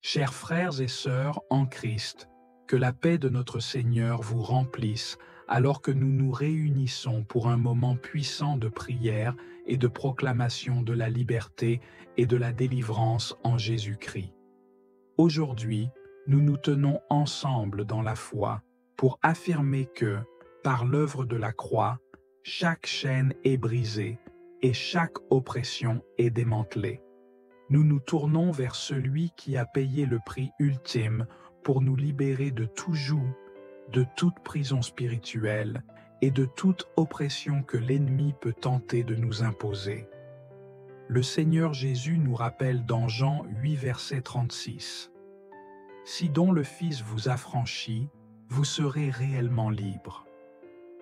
Chers frères et sœurs en Christ, que la paix de notre Seigneur vous remplisse alors que nous nous réunissons pour un moment puissant de prière et de proclamation de la liberté et de la délivrance en Jésus-Christ. Aujourd'hui, nous nous tenons ensemble dans la foi pour affirmer que, par l'œuvre de la croix, chaque chaîne est brisée et chaque oppression est démantelée. Nous nous tournons vers celui qui a payé le prix ultime pour nous libérer de tout joug, de toute prison spirituelle et de toute oppression que l'ennemi peut tenter de nous imposer. Le Seigneur Jésus nous rappelle dans Jean 8, verset 36. Si donc le Fils vous affranchit, vous serez réellement libres.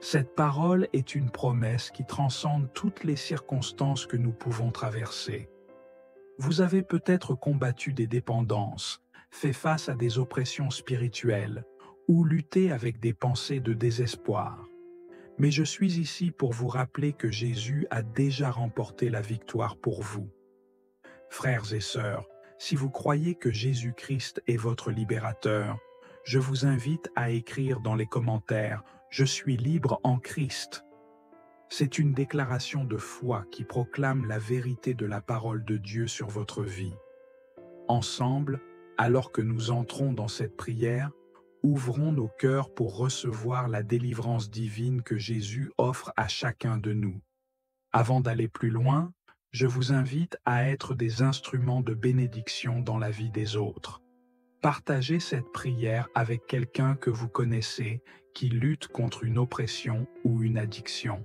Cette parole est une promesse qui transcende toutes les circonstances que nous pouvons traverser. Vous avez peut-être combattu des dépendances, fait face à des oppressions spirituelles ou lutté avec des pensées de désespoir. Mais je suis ici pour vous rappeler que Jésus a déjà remporté la victoire pour vous. Frères et sœurs, si vous croyez que Jésus-Christ est votre libérateur, je vous invite à écrire dans les commentaires « Je suis libre en Christ ». C'est une déclaration de foi qui proclame la vérité de la parole de Dieu sur votre vie. Ensemble, alors que nous entrons dans cette prière, ouvrons nos cœurs pour recevoir la délivrance divine que Jésus offre à chacun de nous. Avant d'aller plus loin, je vous invite à être des instruments de bénédiction dans la vie des autres. Partagez cette prière avec quelqu'un que vous connaissez qui lutte contre une oppression ou une addiction.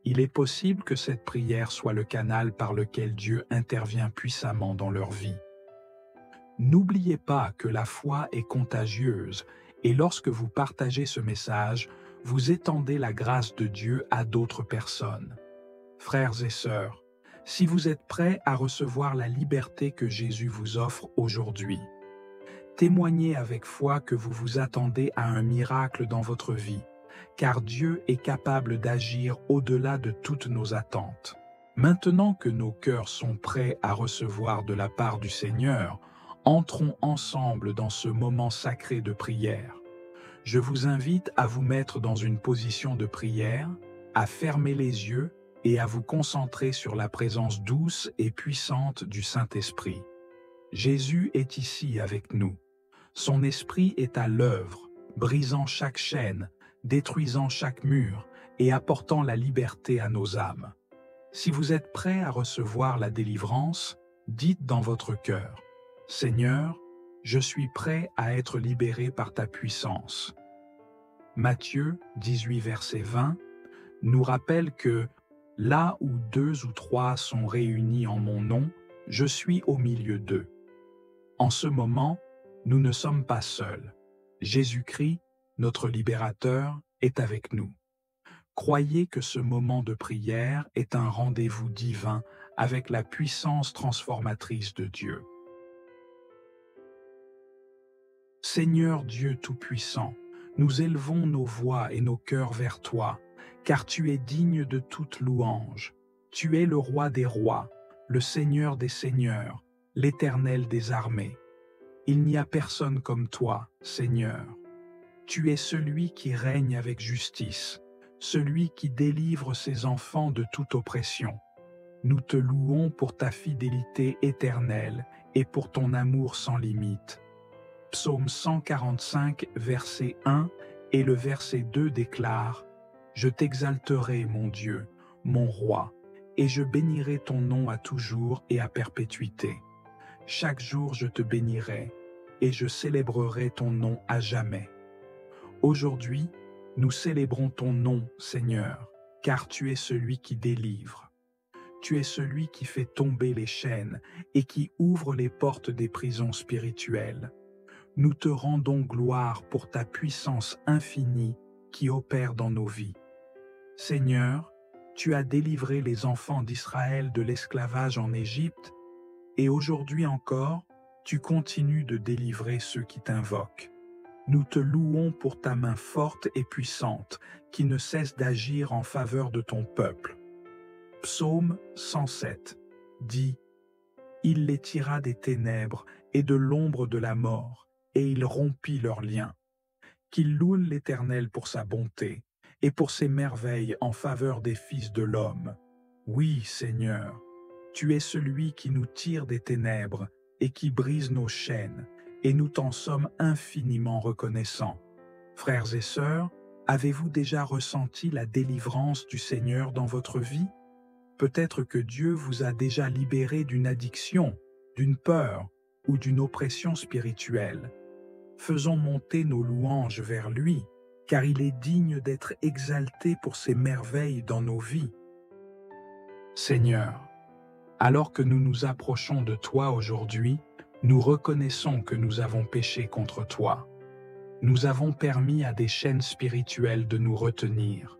Il est possible que cette prière soit le canal par lequel Dieu intervient puissamment dans leur vie. N'oubliez pas que la foi est contagieuse et lorsque vous partagez ce message, vous étendez la grâce de Dieu à d'autres personnes. Frères et sœurs, si vous êtes prêts à recevoir la liberté que Jésus vous offre aujourd'hui, témoignez avec foi que vous vous attendez à un miracle dans votre vie, car Dieu est capable d'agir au-delà de toutes nos attentes. Maintenant que nos cœurs sont prêts à recevoir de la part du Seigneur, entrons ensemble dans ce moment sacré de prière. Je vous invite à vous mettre dans une position de prière, à fermer les yeux et à vous concentrer sur la présence douce et puissante du Saint-Esprit. Jésus est ici avec nous. Son esprit est à l'œuvre, brisant chaque chaîne, détruisant chaque mur et apportant la liberté à nos âmes. Si vous êtes prêts à recevoir la délivrance, dites dans votre cœur, « Seigneur, je suis prêt à être libéré par ta puissance. » Matthieu 18, verset 20, nous rappelle que « Là où 2 ou 3 sont réunis en mon nom, je suis au milieu d'eux. » En ce moment, nous ne sommes pas seuls. Jésus-Christ, notre libérateur, est avec nous. Croyez que ce moment de prière est un rendez-vous divin avec la puissance transformatrice de Dieu. Seigneur Dieu Tout-Puissant, nous élevons nos voix et nos cœurs vers toi, car tu es digne de toute louange. Tu es le roi des rois, le Seigneur des seigneurs, l'Éternel des armées. Il n'y a personne comme toi, Seigneur. Tu es celui qui règne avec justice, celui qui délivre ses enfants de toute oppression. Nous te louons pour ta fidélité éternelle et pour ton amour sans limite. Psaume 145, verset 1 et le verset 2 déclare « Je t'exalterai, mon Dieu, mon roi, et je bénirai ton nom à toujours et à perpétuité. Chaque jour je te bénirai, et je célébrerai ton nom à jamais. » Aujourd'hui, nous célébrons ton nom, Seigneur, car tu es celui qui délivre. Tu es celui qui fait tomber les chaînes et qui ouvre les portes des prisons spirituelles. Nous te rendons gloire pour ta puissance infinie qui opère dans nos vies. Seigneur, tu as délivré les enfants d'Israël de l'esclavage en Égypte, et aujourd'hui encore, tu continues de délivrer ceux qui t'invoquent. Nous te louons pour ta main forte et puissante qui ne cesse d'agir en faveur de ton peuple. Psaume 107 dit Il les tira des ténèbres et de l'ombre de la mort, et il rompit leurs liens. Qu'il loue l'Éternel pour sa bonté et pour ses merveilles en faveur des fils de l'homme. Oui, Seigneur, tu es celui qui nous tire des ténèbres et qui brise nos chaînes, et nous t'en sommes infiniment reconnaissants. Frères et sœurs, avez-vous déjà ressenti la délivrance du Seigneur dans votre vie? Peut-être que Dieu vous a déjà libéré d'une addiction, d'une peur ou d'une oppression spirituelle. Faisons monter nos louanges vers lui, car il est digne d'être exalté pour ses merveilles dans nos vies. Seigneur, alors que nous nous approchons de toi aujourd'hui, nous reconnaissons que nous avons péché contre toi. Nous avons permis à des chaînes spirituelles de nous retenir.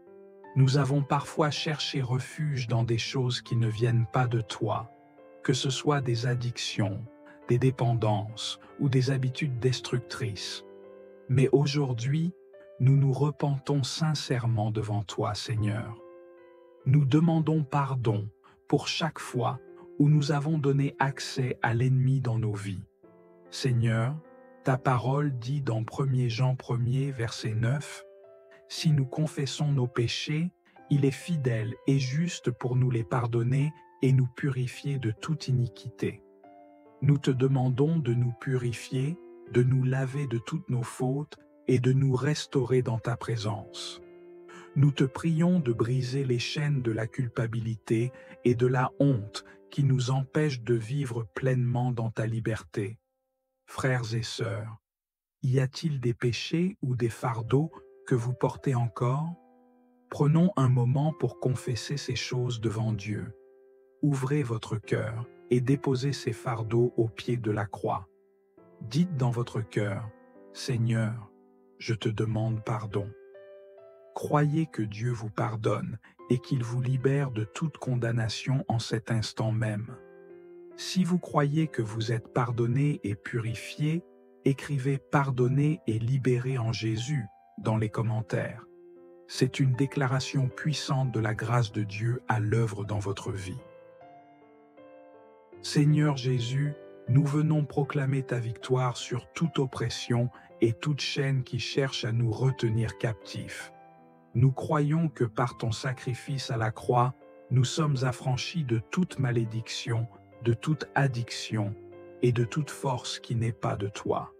Nous avons parfois cherché refuge dans des choses qui ne viennent pas de toi, que ce soit des addictions, des dépendances ou des habitudes destructrices. Mais aujourd'hui, nous nous repentons sincèrement devant toi, Seigneur. Nous demandons pardon pour chaque fois où nous avons donné accès à l'ennemi dans nos vies. Seigneur, ta parole dit dans 1 Jean 1er, verset 9, « Si nous confessons nos péchés, il est fidèle et juste pour nous les pardonner et nous purifier de toute iniquité. » Nous te demandons de nous purifier, de nous laver de toutes nos fautes et de nous restaurer dans ta présence. Nous te prions de briser les chaînes de la culpabilité et de la honte qui nous empêchent de vivre pleinement dans ta liberté. Frères et sœurs, y a-t-il des péchés ou des fardeaux que vous portez encore? Prenons un moment pour confesser ces choses devant Dieu. Ouvrez votre cœur et déposez ces fardeaux au pied de la croix. Dites dans votre cœur, « Seigneur, je te demande pardon. » Croyez que Dieu vous pardonne et qu'il vous libère de toute condamnation en cet instant même. Si vous croyez que vous êtes pardonné et purifié, écrivez « Pardonné et libéré en Jésus » dans les commentaires. C'est une déclaration puissante de la grâce de Dieu à l'œuvre dans votre vie. Seigneur Jésus, nous venons proclamer ta victoire sur toute oppression et toute chaîne qui cherche à nous retenir captifs. Nous croyons que par ton sacrifice à la croix, nous sommes affranchis de toute malédiction, de toute addiction et de toute force qui n'est pas de toi.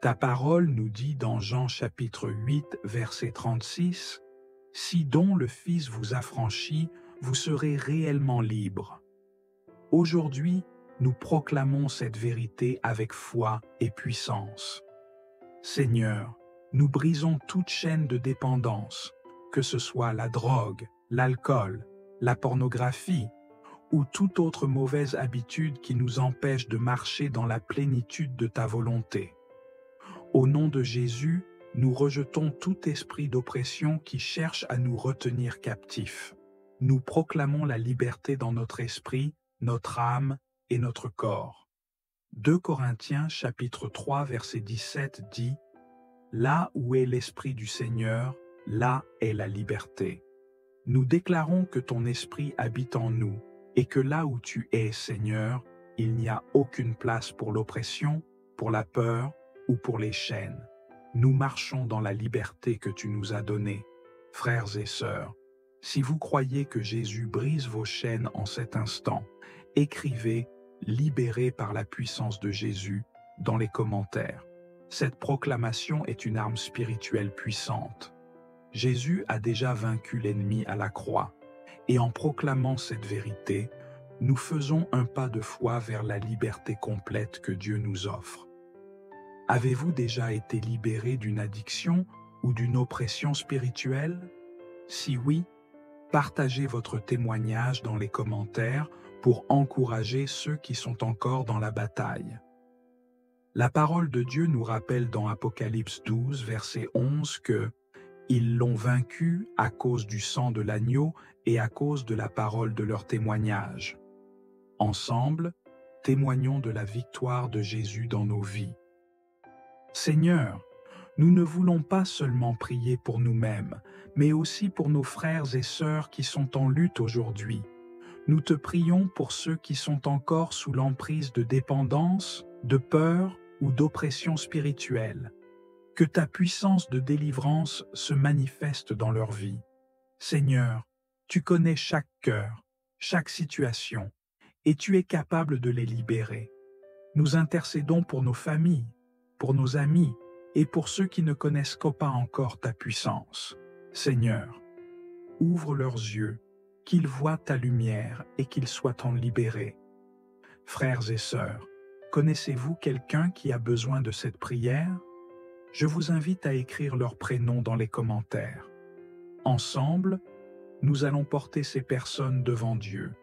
Ta parole nous dit dans Jean chapitre 8, verset 36, « Si donc le Fils vous affranchit, vous serez réellement libres. » Aujourd'hui, nous proclamons cette vérité avec foi et puissance. Seigneur, nous brisons toute chaîne de dépendance, que ce soit la drogue, l'alcool, la pornographie ou toute autre mauvaise habitude qui nous empêche de marcher dans la plénitude de ta volonté. Au nom de Jésus, nous rejetons tout esprit d'oppression qui cherche à nous retenir captifs. Nous proclamons la liberté dans notre esprit, notre âme et notre corps. 2 Corinthiens chapitre 3 verset 17 dit « Là où est l'Esprit du Seigneur, là est la liberté. » Nous déclarons que ton Esprit habite en nous et que là où tu es, Seigneur, il n'y a aucune place pour l'oppression, pour la peur ou pour les chaînes. Nous marchons dans la liberté que tu nous as donnée. Frères et sœurs, si vous croyez que Jésus brise vos chaînes en cet instant, écrivez « Libéré par la puissance de Jésus » dans les commentaires. Cette proclamation est une arme spirituelle puissante. Jésus a déjà vaincu l'ennemi à la croix, et en proclamant cette vérité, nous faisons un pas de foi vers la liberté complète que Dieu nous offre. Avez-vous déjà été libéré d'une addiction ou d'une oppression spirituelle? Si oui, partagez votre témoignage dans les commentaires pour encourager ceux qui sont encore dans la bataille. La parole de Dieu nous rappelle dans Apocalypse 12, verset 11 que « Ils l'ont vaincu à cause du sang de l'agneau et à cause de la parole de leur témoignage. » Ensemble, témoignons de la victoire de Jésus dans nos vies. Seigneur, nous ne voulons pas seulement prier pour nous-mêmes, mais aussi pour nos frères et sœurs qui sont en lutte aujourd'hui. Nous te prions pour ceux qui sont encore sous l'emprise de dépendance, de peur ou d'oppression spirituelle. Que ta puissance de délivrance se manifeste dans leur vie. Seigneur, tu connais chaque cœur, chaque situation, et tu es capable de les libérer. Nous intercédons pour nos familles, pour nos amis et pour ceux qui ne connaissent pas encore ta puissance. Seigneur, ouvre leurs yeux, qu'ils voient ta lumière et qu'ils soient en libérés. Frères et sœurs, connaissez-vous quelqu'un qui a besoin de cette prière? Je vous invite à écrire leur prénom dans les commentaires. Ensemble, nous allons porter ces personnes devant Dieu,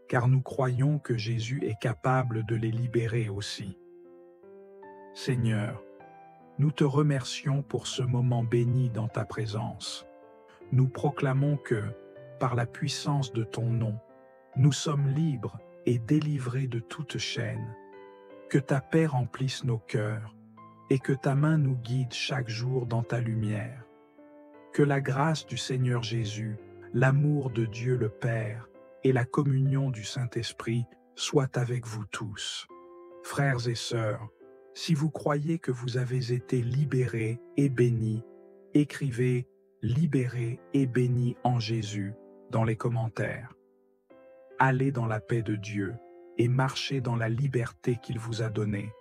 car nous croyons que Jésus est capable de les libérer aussi. Seigneur, nous te remercions pour ce moment béni dans ta présence. Nous proclamons que, par la puissance de ton nom, nous sommes libres et délivrés de toute chaîne. Que ta paix remplisse nos cœurs et que ta main nous guide chaque jour dans ta lumière. Que la grâce du Seigneur Jésus, l'amour de Dieu le Père et la communion du Saint-Esprit soient avec vous tous. Frères et sœurs, si vous croyez que vous avez été libérés et bénis, écrivez « Libérés et bénis en Jésus » dans les commentaires. Allez dans la paix de Dieu et marchez dans la liberté qu'il vous a donnée.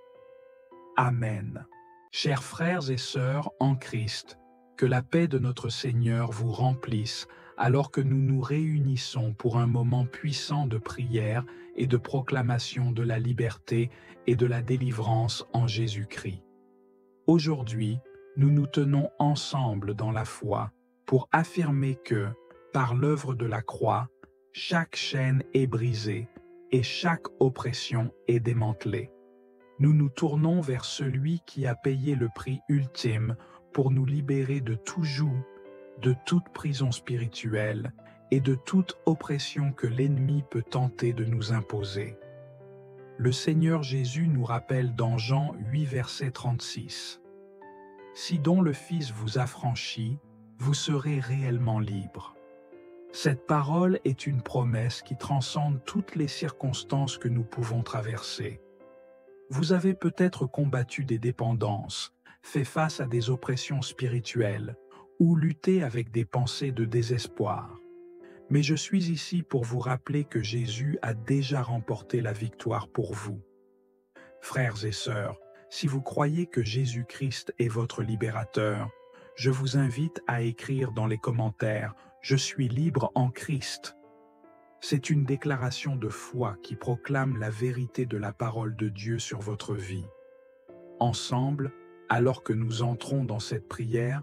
Amen. Chers frères et sœurs en Christ, que la paix de notre Seigneur vous remplisse alors que nous nous réunissons pour un moment puissant de prière et de proclamation de la liberté et de la délivrance en Jésus-Christ. Aujourd'hui, nous nous tenons ensemble dans la foi pour affirmer que, par l'œuvre de la croix, chaque chaîne est brisée et chaque oppression est démantelée. Nous nous tournons vers celui qui a payé le prix ultime pour nous libérer de tout joug, de toute prison spirituelle et de toute oppression que l'ennemi peut tenter de nous imposer. Le Seigneur Jésus nous rappelle dans Jean 8, verset 36. « Si donc le Fils vous affranchit, vous serez réellement libres. » Cette parole est une promesse qui transcende toutes les circonstances que nous pouvons traverser. Vous avez peut-être combattu des dépendances, fait face à des oppressions spirituelles ou lutté avec des pensées de désespoir. Mais je suis ici pour vous rappeler que Jésus a déjà remporté la victoire pour vous. Frères et sœurs, si vous croyez que Jésus-Christ est votre libérateur, je vous invite à écrire dans les commentaires « Je suis libre en Christ ». C'est une déclaration de foi qui proclame la vérité de la parole de Dieu sur votre vie. Ensemble, alors que nous entrons dans cette prière,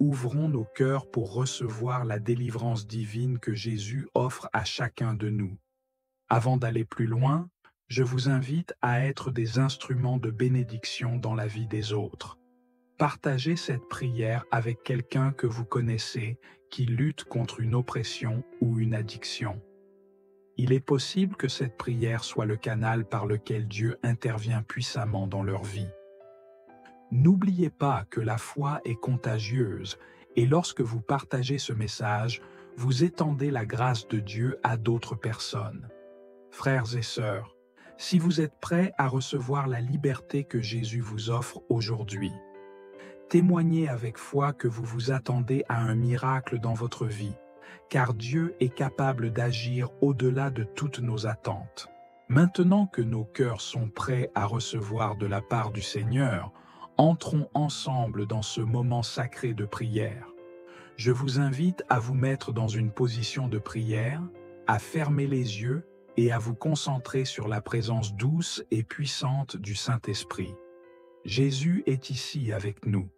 ouvrons nos cœurs pour recevoir la délivrance divine que Jésus offre à chacun de nous. Avant d'aller plus loin, je vous invite à être des instruments de bénédiction dans la vie des autres. Partagez cette prière avec quelqu'un que vous connaissez qui lutte contre une oppression ou une addiction. Il est possible que cette prière soit le canal par lequel Dieu intervient puissamment dans leur vie. N'oubliez pas que la foi est contagieuse et lorsque vous partagez ce message, vous étendez la grâce de Dieu à d'autres personnes. Frères et sœurs, si vous êtes prêts à recevoir la liberté que Jésus vous offre aujourd'hui, témoignez avec foi que vous vous attendez à un miracle dans votre vie, car Dieu est capable d'agir au-delà de toutes nos attentes. Maintenant que nos cœurs sont prêts à recevoir de la part du Seigneur, entrons ensemble dans ce moment sacré de prière. Je vous invite à vous mettre dans une position de prière, à fermer les yeux et à vous concentrer sur la présence douce et puissante du Saint-Esprit. Jésus est ici avec nous.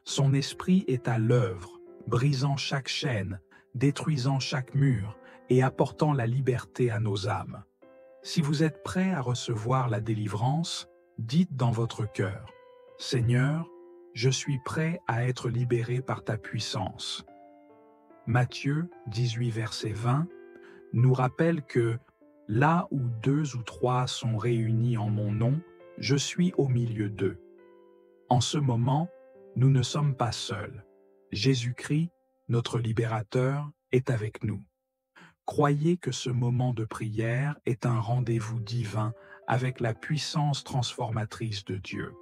Son esprit est à l'œuvre, brisant chaque chaîne, détruisant chaque mur et apportant la liberté à nos âmes. Si vous êtes prêts à recevoir la délivrance, dites dans votre cœur: « Seigneur, je suis prêt à être libéré par ta puissance. » Matthieu 18, verset 20, nous rappelle que « Là où 2 ou 3 sont réunis en mon nom, je suis au milieu d'eux. » En ce moment, nous ne sommes pas seuls. Jésus-Christ, notre libérateur, est avec nous. Croyez que ce moment de prière est un rendez-vous divin avec la puissance transformatrice de Dieu.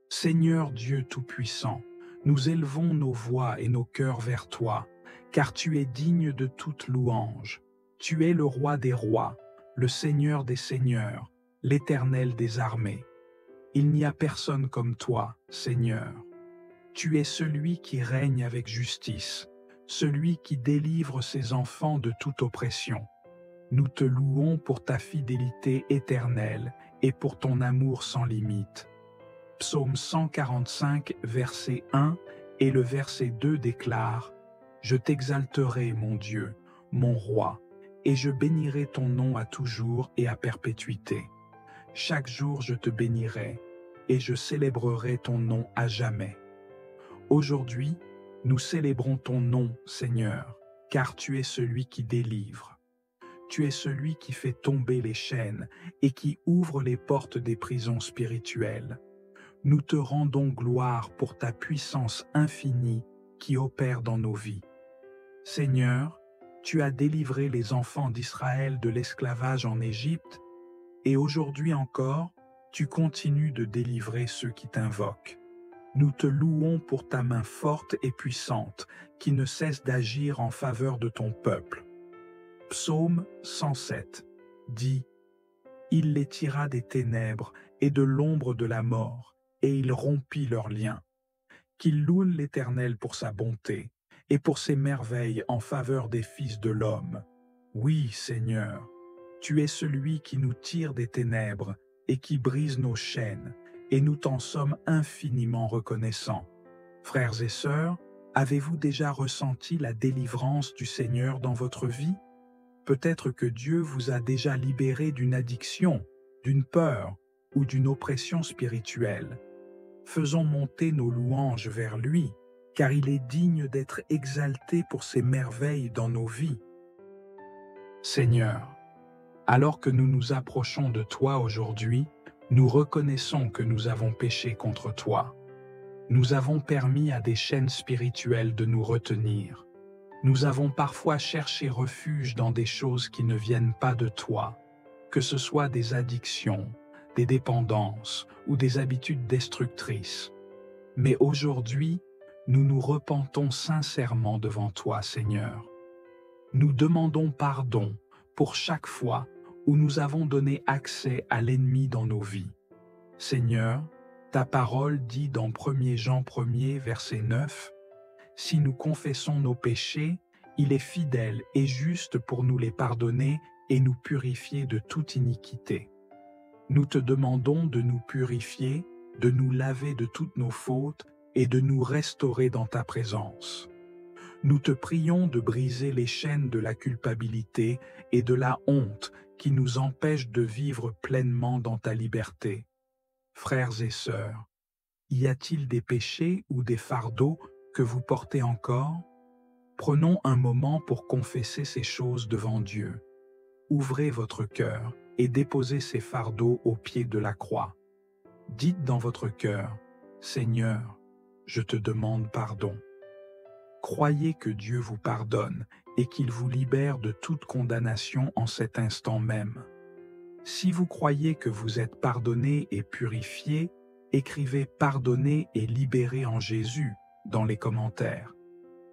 Seigneur Dieu Tout-Puissant, nous élevons nos voix et nos cœurs vers toi, car tu es digne de toute louange. Tu es le roi des rois, le Seigneur des seigneurs, l'Éternel des armées. Il n'y a personne comme toi, Seigneur. Tu es celui qui règne avec justice, celui qui délivre ses enfants de toute oppression. Nous te louons pour ta fidélité éternelle et pour ton amour sans limite. Psaume 145, verset 1 et le verset 2 déclare « Je t'exalterai, mon Dieu, mon roi, et je bénirai ton nom à toujours et à perpétuité. Chaque jour je te bénirai, et je célébrerai ton nom à jamais. » Aujourd'hui, nous célébrons ton nom, Seigneur, car tu es celui qui délivre. Tu es celui qui fait tomber les chaînes et qui ouvre les portes des prisons spirituelles. Nous te rendons gloire pour ta puissance infinie qui opère dans nos vies. Seigneur, tu as délivré les enfants d'Israël de l'esclavage en Égypte, et aujourd'hui encore, tu continues de délivrer ceux qui t'invoquent. Nous te louons pour ta main forte et puissante qui ne cesse d'agir en faveur de ton peuple. Psaume 107 dit « Il les tira des ténèbres et de l'ombre de la mort, et il rompit leurs liens. Qu'il loue l'Éternel pour sa bonté et pour ses merveilles en faveur des fils de l'homme. Oui, Seigneur, tu es celui qui nous tire des ténèbres et qui brise nos chaînes, et nous t'en sommes infiniment reconnaissants. Frères et sœurs, avez-vous déjà ressenti la délivrance du Seigneur dans votre vie? Peut-être que Dieu vous a déjà libéré d'une addiction, d'une peur ou d'une oppression spirituelle. Faisons monter nos louanges vers lui, car il est digne d'être exalté pour ses merveilles dans nos vies. Seigneur, alors que nous nous approchons de toi aujourd'hui, nous reconnaissons que nous avons péché contre toi. Nous avons permis à des chaînes spirituelles de nous retenir. Nous avons parfois cherché refuge dans des choses qui ne viennent pas de toi, que ce soit des addictions, des dépendances ou des habitudes destructrices. Mais aujourd'hui, nous nous repentons sincèrement devant toi, Seigneur. Nous demandons pardon pour chaque fois où nous avons donné accès à l'ennemi dans nos vies. Seigneur, ta parole dit dans 1 Jean 1er, verset 9, « Si nous confessons nos péchés, il est fidèle et juste pour nous les pardonner et nous purifier de toute iniquité. » Nous te demandons de nous purifier, de nous laver de toutes nos fautes et de nous restaurer dans ta présence. Nous te prions de briser les chaînes de la culpabilité et de la honte qui nous empêchent de vivre pleinement dans ta liberté. Frères et sœurs, y a-t-il des péchés ou des fardeaux que vous portez encore? Prenons un moment pour confesser ces choses devant Dieu. Ouvrez votre cœur et déposez ces fardeaux au pied de la croix. Dites dans votre cœur, « Seigneur, je te demande pardon. » Croyez que Dieu vous pardonne et qu'il vous libère de toute condamnation en cet instant même. Si vous croyez que vous êtes pardonné et purifié, écrivez « Pardonné et libéré en Jésus » dans les commentaires.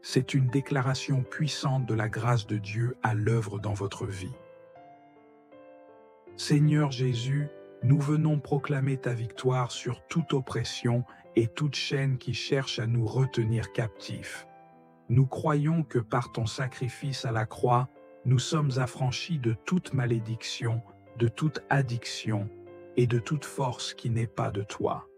C'est une déclaration puissante de la grâce de Dieu à l'œuvre dans votre vie. Seigneur Jésus, nous venons proclamer ta victoire sur toute oppression et toute chaîne qui cherche à nous retenir captifs. Nous croyons que par ton sacrifice à la croix, nous sommes affranchis de toute malédiction, de toute addiction et de toute force qui n'est pas de toi.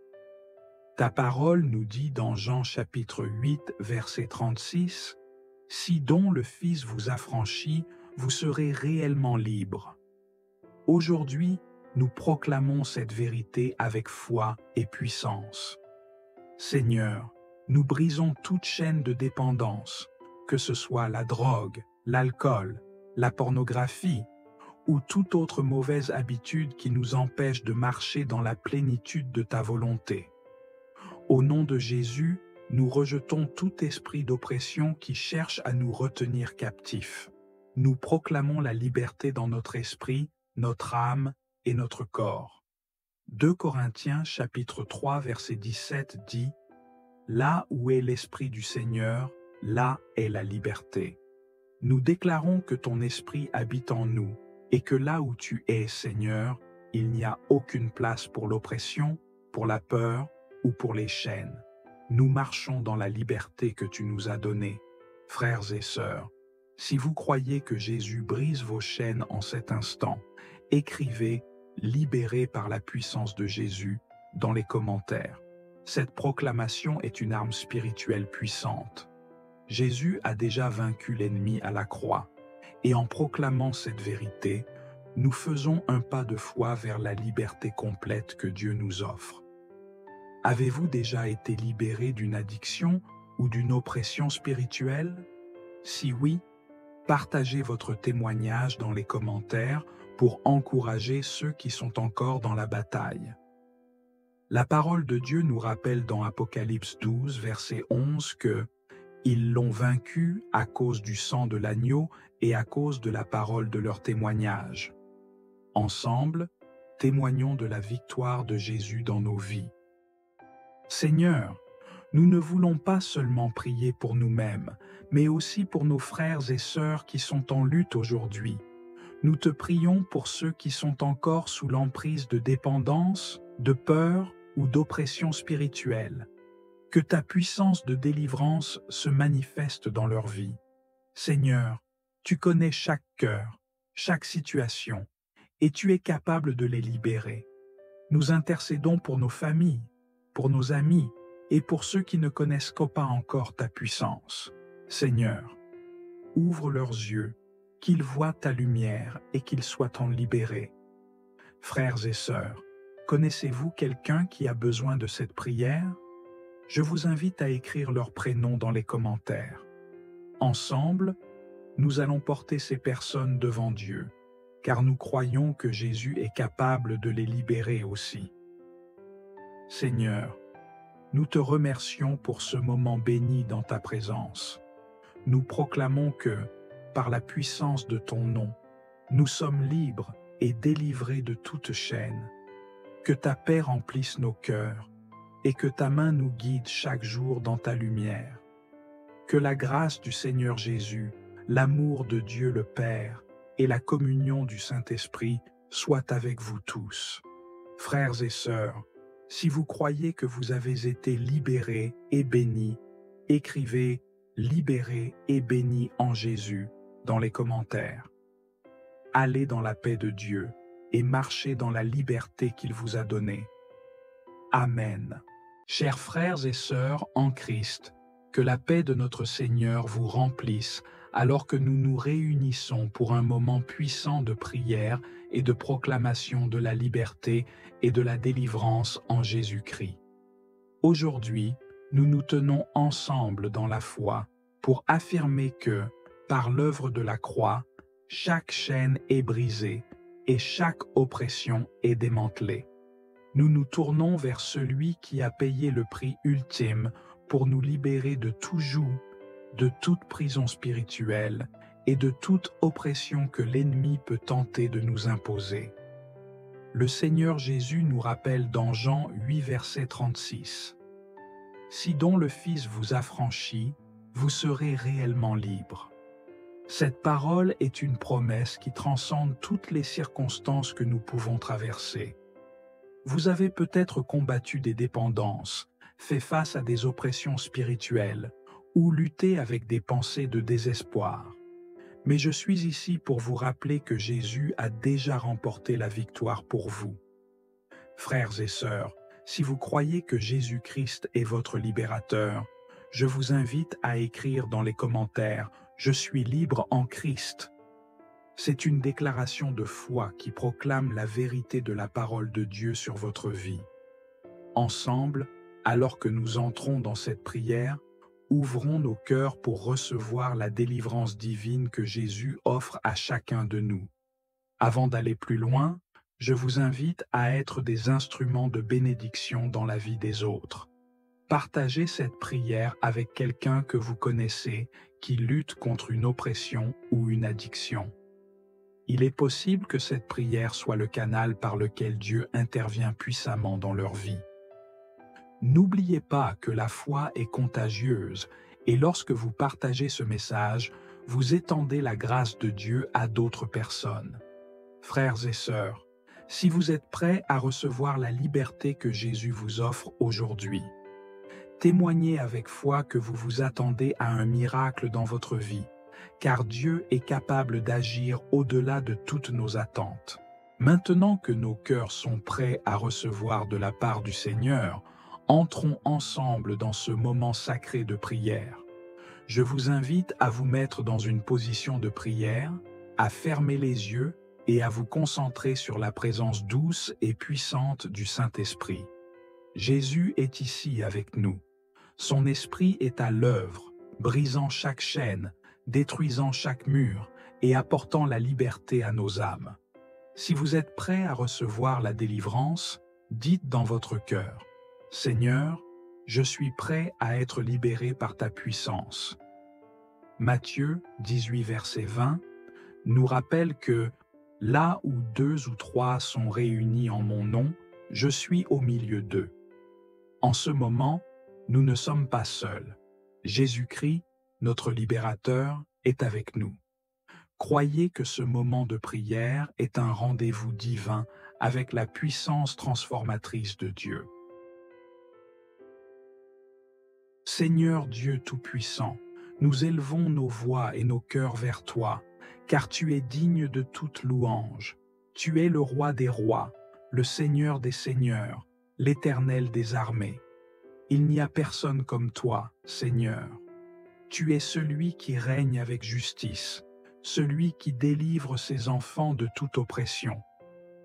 Ta parole nous dit dans Jean chapitre 8, verset 36, « Si donc le Fils vous affranchit, vous serez réellement libres. » Aujourd'hui, nous proclamons cette vérité avec foi et puissance. Seigneur, nous brisons toute chaîne de dépendance, que ce soit la drogue, l'alcool, la pornographie ou toute autre mauvaise habitude qui nous empêche de marcher dans la plénitude de ta volonté. Au nom de Jésus, Nous rejetons tout esprit d'oppression qui cherche à nous retenir captifs. Nous proclamons la liberté dans notre esprit, notre âme et notre corps. 2 Corinthiens chapitre 3 verset 17 dit « Là où est l'esprit du Seigneur, là est la liberté. » Nous déclarons que ton esprit habite en nous et que là où tu es, Seigneur, il n'y a aucune place pour l'oppression, pour la peur ou pour les chaînes. Nous marchons dans la liberté que tu nous as donnée. Frères et sœurs, si vous croyez que Jésus brise vos chaînes en cet instant, écrivez « Libéré par la puissance de Jésus » dans les commentaires. Cette proclamation est une arme spirituelle puissante. Jésus a déjà vaincu l'ennemi à la croix, et en proclamant cette vérité, nous faisons un pas de foi vers la liberté complète que Dieu nous offre. Avez-vous déjà été libéré d'une addiction ou d'une oppression spirituelle? Si oui, partagez votre témoignage dans les commentaires pour encourager ceux qui sont encore dans la bataille. La parole de Dieu nous rappelle dans Apocalypse 12, verset 11 que ils l'ont vaincu à cause du sang de l'agneau et à cause de la parole de leur témoignage. Ensemble, témoignons de la victoire de Jésus dans nos vies. Seigneur, nous ne voulons pas seulement prier pour nous-mêmes, mais aussi pour nos frères et sœurs qui sont en lutte aujourd'hui. Nous te prions pour ceux qui sont encore sous l'emprise de dépendance, de peur ou d'oppression spirituelle. Que ta puissance de délivrance se manifeste dans leur vie. Seigneur, tu connais chaque cœur, chaque situation, et tu es capable de les libérer. Nous intercédons pour nos familles, pour nos amis et pour ceux qui ne connaissent pas encore ta puissance. Seigneur, ouvre leurs yeux, qu'ils voient ta lumière et qu'ils soient en libérés. Frères et sœurs, connaissez-vous quelqu'un qui a besoin de cette prière? Je vous invite à écrire leur prénom dans les commentaires. Ensemble, nous allons porter ces personnes devant Dieu, car nous croyons que Jésus est capable de les libérer aussi. Seigneur, nous te remercions pour ce moment béni dans ta présence. Nous proclamons que, par la puissance de ton nom, nous sommes libres et délivrés de toute chaîne. Que ta paix remplisse nos cœurs et que ta main nous guide chaque jour dans ta lumière. Que la grâce du Seigneur Jésus, l'amour de Dieu le Père et la communion du Saint-Esprit soient avec vous tous. Frères et sœurs, si vous croyez que vous avez été libérés et bénis, écrivez « Libérés et bénis en Jésus » dans les commentaires. Allez dans la paix de Dieu et marchez dans la liberté qu'il vous a donnée. Amen. Chers frères et sœurs en Christ, que la paix de notre Seigneur vous remplisse alors que nous nous réunissons pour un moment puissant de prière et de proclamation de la liberté et de la délivrance en Jésus-Christ. Aujourd'hui, nous nous tenons ensemble dans la foi pour affirmer que, par l'œuvre de la croix, chaque chaîne est brisée et chaque oppression est démantelée. Nous nous tournons vers celui qui a payé le prix ultime pour nous libérer de tout joug, de toute prison spirituelle et de toute oppression que l'ennemi peut tenter de nous imposer. Le Seigneur Jésus nous rappelle dans Jean 8, verset 36. « Si donc le Fils vous affranchit, vous serez réellement libres. » Cette parole est une promesse qui transcende toutes les circonstances que nous pouvons traverser. Vous avez peut-être combattu des dépendances, fait face à des oppressions spirituelles ou lutté avec des pensées de désespoir. Mais je suis ici pour vous rappeler que Jésus a déjà remporté la victoire pour vous. Frères et sœurs, si vous croyez que Jésus-Christ est votre libérateur, je vous invite à écrire dans les commentaires « Je suis libre en Christ ». C'est une déclaration de foi qui proclame la vérité de la parole de Dieu sur votre vie. Ensemble, alors que nous entrons dans cette prière, ouvrons nos cœurs pour recevoir la délivrance divine que Jésus offre à chacun de nous. Avant d'aller plus loin, je vous invite à être des instruments de bénédiction dans la vie des autres. Partagez cette prière avec quelqu'un que vous connaissez qui lutte contre une oppression ou une addiction. Il est possible que cette prière soit le canal par lequel Dieu intervient puissamment dans leur vie. N'oubliez pas que la foi est contagieuse et lorsque vous partagez ce message, vous étendez la grâce de Dieu à d'autres personnes. Frères et sœurs, si vous êtes prêts à recevoir la liberté que Jésus vous offre aujourd'hui, témoignez avec foi que vous vous attendez à un miracle dans votre vie, car Dieu est capable d'agir au-delà de toutes nos attentes. Maintenant que nos cœurs sont prêts à recevoir de la part du Seigneur, entrons ensemble dans ce moment sacré de prière. Je vous invite à vous mettre dans une position de prière, à fermer les yeux et à vous concentrer sur la présence douce et puissante du Saint-Esprit. Jésus est ici avec nous. Son esprit est à l'œuvre, brisant chaque chaîne, détruisant chaque mur et apportant la liberté à nos âmes. Si vous êtes prêts à recevoir la délivrance, dites dans votre cœur, « Seigneur, je suis prêt à être libéré par ta puissance. » Matthieu 18, verset 20, nous rappelle que « Là où 2 ou 3 sont réunis en mon nom, je suis au milieu d'eux. » En ce moment, nous ne sommes pas seuls. Jésus-Christ, notre libérateur, est avec nous. Croyez que ce moment de prière est un rendez-vous divin avec la puissance transformatrice de Dieu. Seigneur Dieu Tout-Puissant, nous élevons nos voix et nos cœurs vers toi, car tu es digne de toute louange. Tu es le Roi des rois, le Seigneur des seigneurs, l'Éternel des armées. Il n'y a personne comme toi, Seigneur. Tu es celui qui règne avec justice, celui qui délivre ses enfants de toute oppression.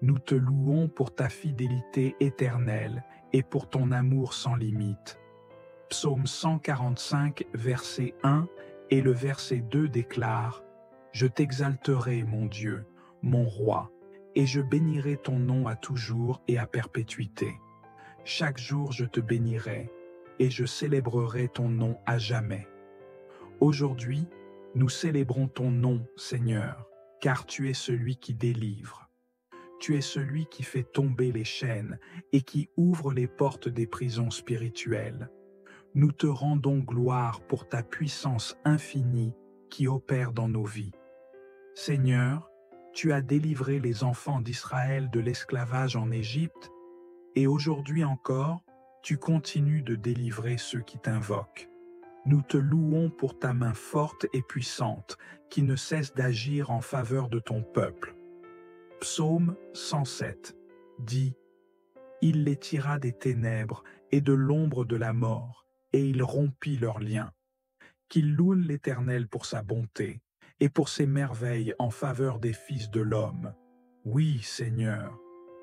Nous te louons pour ta fidélité éternelle et pour ton amour sans limite. Psaume 145, verset 1 et le verset 2 déclare « Je t'exalterai, mon Dieu, mon roi, et je bénirai ton nom à toujours et à perpétuité. Chaque jour je te bénirai, et je célébrerai ton nom à jamais. » Aujourd'hui, nous célébrons ton nom, Seigneur, car tu es celui qui délivre. Tu es celui qui fait tomber les chaînes et qui ouvre les portes des prisons spirituelles. Nous te rendons gloire pour ta puissance infinie qui opère dans nos vies. Seigneur, tu as délivré les enfants d'Israël de l'esclavage en Égypte, et aujourd'hui encore, tu continues de délivrer ceux qui t'invoquent. Nous te louons pour ta main forte et puissante qui ne cesse d'agir en faveur de ton peuple. Psaume 107 dit « Il les tira des ténèbres et de l'ombre de la mort, et il rompit leurs liens. Qu'il loue l'Éternel pour sa bonté et pour ses merveilles en faveur des fils de l'homme. Oui, Seigneur,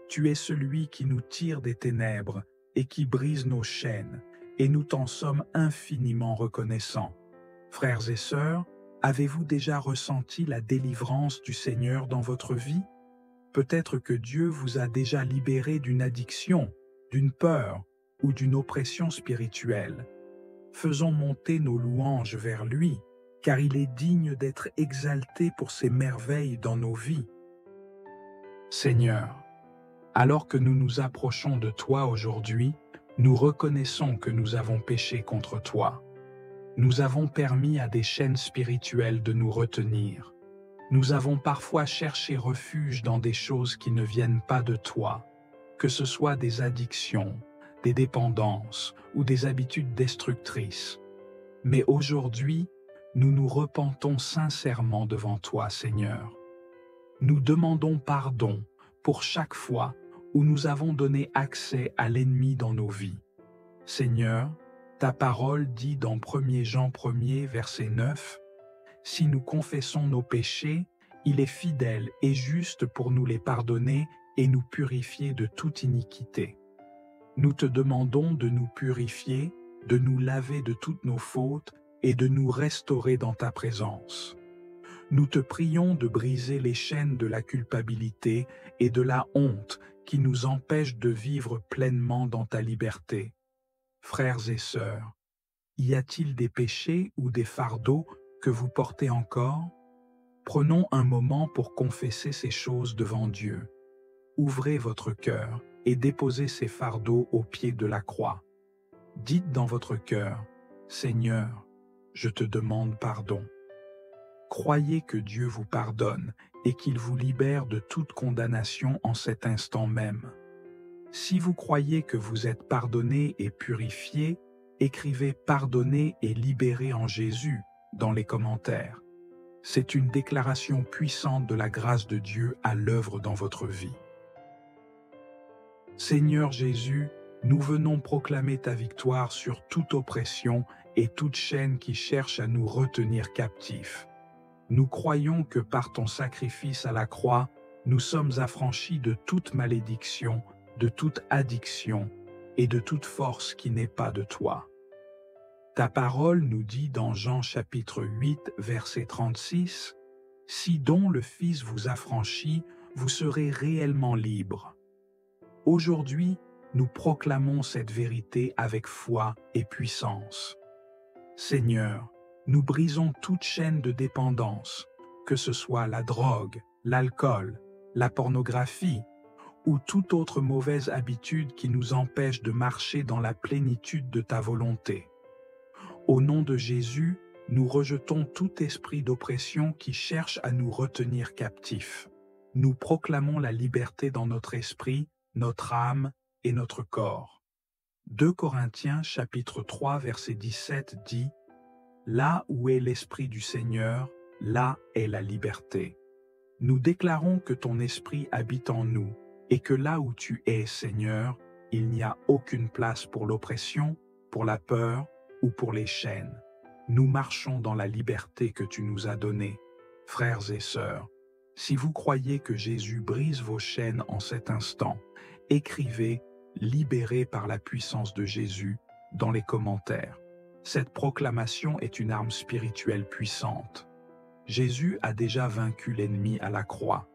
tu es celui qui nous tire des ténèbres et qui brise nos chaînes, et nous t'en sommes infiniment reconnaissants. Frères et sœurs, avez-vous déjà ressenti la délivrance du Seigneur dans votre vie? Peut-être que Dieu vous a déjà libéré d'une addiction, d'une peur ou d'une oppression spirituelle. Faisons monter nos louanges vers lui, car il est digne d'être exalté pour ses merveilles dans nos vies. Seigneur, alors que nous nous approchons de toi aujourd'hui, nous reconnaissons que nous avons péché contre toi. Nous avons permis à des chaînes spirituelles de nous retenir. Nous avons parfois cherché refuge dans des choses qui ne viennent pas de toi, que ce soit des addictions, des dépendances ou des habitudes destructrices. Mais aujourd'hui, nous nous repentons sincèrement devant toi, Seigneur. Nous demandons pardon pour chaque fois où nous avons donné accès à l'ennemi dans nos vies. Seigneur, ta parole dit dans 1 Jean 1, verset 9, « Si nous confessons nos péchés, il est fidèle et juste pour nous les pardonner et nous purifier de toute iniquité. » Nous te demandons de nous purifier, de nous laver de toutes nos fautes et de nous restaurer dans ta présence. Nous te prions de briser les chaînes de la culpabilité et de la honte qui nous empêchent de vivre pleinement dans ta liberté. Frères et sœurs, y a-t-il des péchés ou des fardeaux que vous portez encore? Prenons un moment pour confesser ces choses devant Dieu. Ouvrez votre cœur et déposez ces fardeaux au pied de la croix. Dites dans votre cœur, Seigneur, je te demande pardon. Croyez que Dieu vous pardonne et qu'il vous libère de toute condamnation en cet instant même. Si vous croyez que vous êtes pardonné et purifié, écrivez pardonné et libéré en Jésus dans les commentaires. C'est une déclaration puissante de la grâce de Dieu à l'œuvre dans votre vie. Seigneur Jésus, nous venons proclamer ta victoire sur toute oppression et toute chaîne qui cherche à nous retenir captifs. Nous croyons que par ton sacrifice à la croix, nous sommes affranchis de toute malédiction, de toute addiction et de toute force qui n'est pas de toi. Ta parole nous dit dans Jean chapitre 8, verset 36, « Si donc le Fils vous affranchit, vous serez réellement libres. » Aujourd'hui, nous proclamons cette vérité avec foi et puissance. Seigneur, nous brisons toute chaîne de dépendance, que ce soit la drogue, l'alcool, la pornographie ou toute autre mauvaise habitude qui nous empêche de marcher dans la plénitude de ta volonté. Au nom de Jésus, nous rejetons tout esprit d'oppression qui cherche à nous retenir captifs. Nous proclamons la liberté dans notre esprit, notre âme et notre corps. 2 Corinthiens chapitre 3 verset 17 dit « Là où est l'Esprit du Seigneur, là est la liberté. » Nous déclarons que ton Esprit habite en nous et que là où tu es, Seigneur, il n'y a aucune place pour l'oppression, pour la peur ou pour les chaînes. Nous marchons dans la liberté que tu nous as donnée. Frères et sœurs, si vous croyez que Jésus brise vos chaînes en cet instant, écrivez « Libéré par la puissance de Jésus » dans les commentaires. Cette proclamation est une arme spirituelle puissante. Jésus a déjà vaincu l'ennemi à la croix,